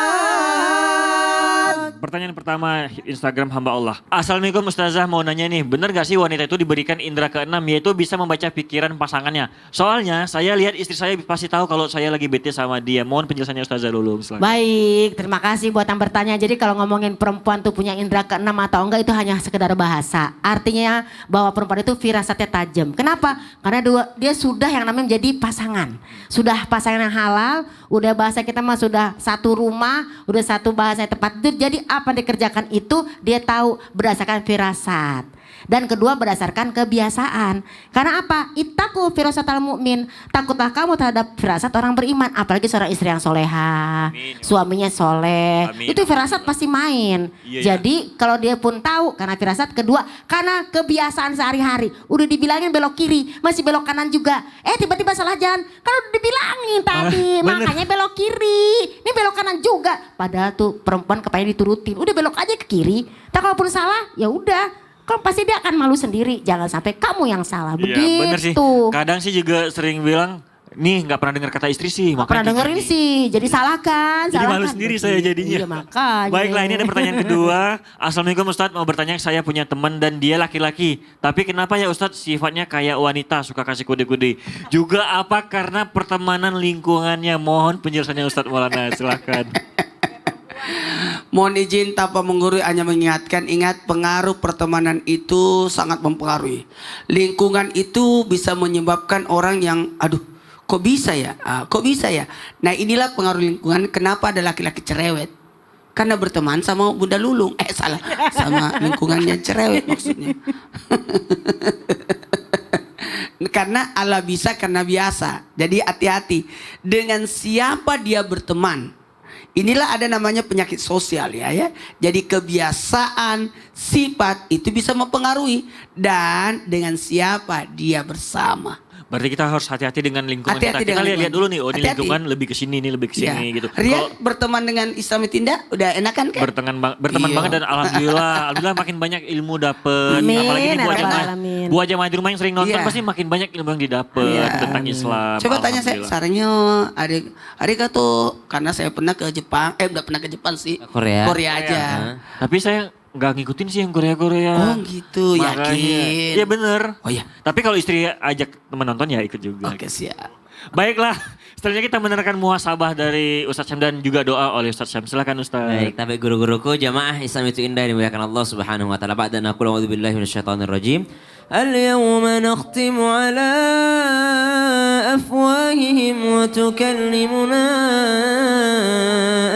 Pertanyaan pertama Instagram hamba Allah. Assalamualaikum Ustazah, mau nanya nih, bener gak sih wanita itu diberikan indera keenam yaitu bisa membaca pikiran pasangannya? Soalnya saya lihat istri saya pasti tahu kalau saya lagi bete sama dia. Mohon penjelasannya Ustazah Lulung. Silakan. Baik, terima kasih buat yang bertanya. Jadi kalau ngomongin perempuan tuh punya indera keenam atau enggak itu hanya sekedar bahasa. Artinya bahwa perempuan itu firasatnya tajam. Kenapa? Karena dia sudah yang namanya menjadi pasangan. Sudah pasangan yang halal, udah bahasa kita mah sudah satu rumah, udah satu bahasa yang tepat. Jadi apa yang dikerjakan itu dia tahu berdasarkan firasat. Dan kedua berdasarkan kebiasaan. Karena apa? Ittaqu firasatal mu'min. Takutlah kamu terhadap firasat orang beriman. Apalagi seorang istri yang soleha. Amin. Suaminya soleh. Amin. Itu firasat pasti main. Iya, Jadi kalau dia pun tahu karena firasat. Kedua karena kebiasaan sehari-hari. Udah dibilangin belok kiri. Masih belok kanan juga. Tiba-tiba salah jalan. Kan udah dibilangin tadi. bener. Makanya belok kiri. Ini belok kanan juga. Padahal tuh perempuan kepengen diturutin. Udah belok aja ke kiri. Tak kalaupun salah ya udah. Kan pasti dia akan malu sendiri. Jangan sampai kamu yang salah. Begitu. Iya bener sih. Kadang sih juga sering bilang, nih gak pernah dengar kata istri sih. Nggak pernah makanya dengerin gini. sih. Jadi salahkan. Jadi malu salahkan. sendiri saya jadinya. Iya makanya. Baiklah, ini ada pertanyaan kedua. Assalamualaikum Ustadz, mau bertanya, saya punya teman dan dia laki-laki. Tapi kenapa ya Ustadz sifatnya kayak wanita, suka kasih kode-kode. Juga apa karena pertemanan lingkungannya? Mohon penjelasannya Ustadz Maulana, silahkan. Mohon izin tanpa menggurui hanya mengingatkan, ingat pengaruh pertemanan itu sangat mempengaruhi. Lingkungan itu bisa menyebabkan orang yang aduh kok bisa ya, kok bisa ya. Nah inilah pengaruh lingkungan kenapa ada laki-laki cerewet. Karena berteman sama Bunda Lulung, salah, sama lingkungannya cerewet maksudnya. Karena Allah bisa karena biasa. Jadi hati-hati dengan siapa dia berteman. Inilah ada namanya penyakit sosial ya. Jadi kebiasaan, sifat itu bisa mempengaruhi dan dengan siapa dia bersama. Berarti kita harus hati-hati dengan lingkungan Hati-hati kita. Kita dengan lihat dulu nih, oh ini Hati-hati. lingkungan lebih ke sini, ini lebih ke Ya. sini gitu. Rian Kalau berteman dengan Islami Tindak udah enakan kan? berteman Iya. banget dan alhamdulillah makin banyak ilmu dapet. Amin, Apalagi ini ya Rabbal Alamin. buah jamaah di rumah yang sering nonton Iya. pasti makin banyak ilmu yang didapat Iya. tentang Islam. Coba tanya saya, Alhamdulillah. sarannya adik tuh karena saya pernah ke Jepang, udah pernah ke Jepang sih. Korea. aja. Tapi saya nggak ngikutin sih yang Korea-Korea. Oh gitu, Makanya. yakin. Iya bener. Oh iya. Tapi kalau istri ajak teman nonton ya ikut juga. Oke siap. Baiklah, setelahnya kita menerangkan muhasabah dari Ustadz Syam dan juga doa oleh Ustadz Syam. Silakan Ustadz. Baik, tapi guru-guruku jamaah Islam itu indah dimuliakan Allah Subhanahu wa taala. Ba'da naqul a'udzu billahi minasyaitonir rajim. Al-yawma nakhtimu ala afwahihim wa tukallimuna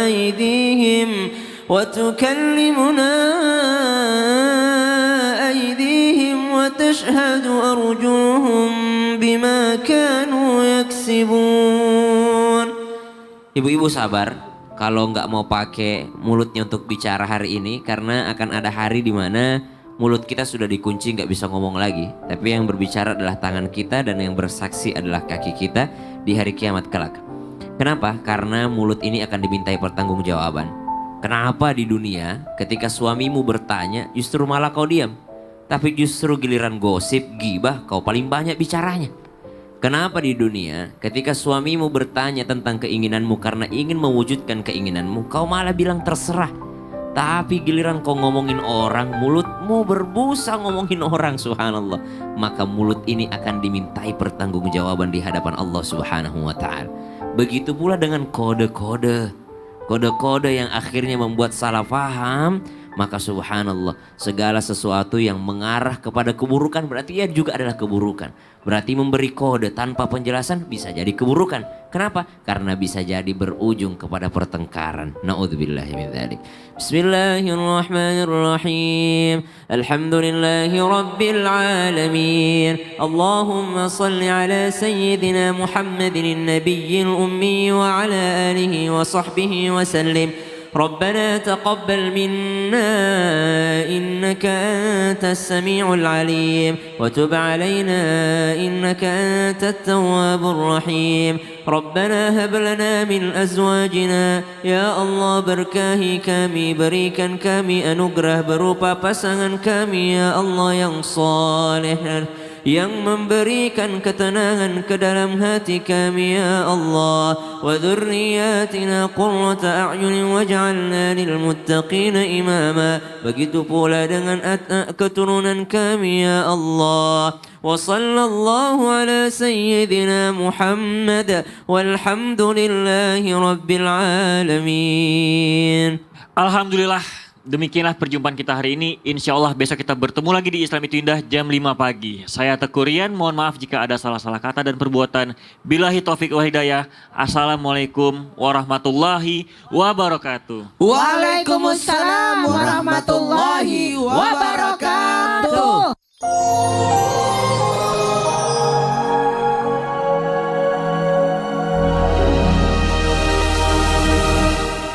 aydihim wa tashhadu arjuluhum bima kanu yaksibun. Ibu-ibu sabar kalau nggak mau pakai mulutnya untuk bicara hari ini karena akan ada hari di mana mulut kita sudah dikunci nggak bisa ngomong lagi. Tapi yang berbicara adalah tangan kita dan yang bersaksi adalah kaki kita di hari kiamat kelak. Kenapa? Karena mulut ini akan dimintai pertanggungjawaban. Kenapa di dunia ketika suamimu bertanya justru malah kau diam? Tapi justru giliran gosip, gibah kau paling banyak bicaranya. Kenapa di dunia ketika suamimu bertanya tentang keinginanmu karena ingin mewujudkan keinginanmu, kau malah bilang terserah. Tapi giliran kau ngomongin orang, mulutmu berbusa ngomongin orang, subhanallah. Maka mulut ini akan dimintai pertanggungjawaban di hadapan Allah Subhanahu wa taala. Begitu pula dengan kode-kode. Kode-kode yang akhirnya membuat salah paham, maka subhanallah segala sesuatu yang mengarah kepada keburukan berarti ia juga adalah keburukan. Berarti memberi kode tanpa penjelasan bisa jadi keburukan. Kenapa? Karena bisa jadi berujung kepada pertengkaran. Na'udzubillahi min dzalik. Bismillahirrahmanirrahim. Alhamdulillahi rabbil alamin. Allahumma salli ala sayyidina Muhammadin nabiyil ummi wa ala alihi wa sahbihi wa sallim. ربنا تقبل منا إنك أنت السميع العليم وتب علينا إنك أنت التواب الرحيم ربنا هب لنا من أزواجنا يا الله berkahi kami berikan kami anugerah berupa pasangan kami ya Allah yang saleh yang memberikan ketenangan ke dalam hati kami ya Allah wa dzurriyyatina qurrata a'yun waj'alna lil muttaqina imama. Begitu pula dengan keturunan kami ya Allah. Wa sallallahu ala sayyidina Muhammad walhamdulillahi rabbil alamin. Alhamdulillah, demikianlah perjumpaan kita hari ini. Insya Allah besok kita bertemu lagi di Islam Itu Indah jam 5 pagi. Saya Teguh Rian, mohon maaf jika ada salah-salah kata dan perbuatan. Billahi taufik wal hidayah. Assalamualaikum warahmatullahi wabarakatuh. Waalaikumsalam warahmatullahi wabarakatuh.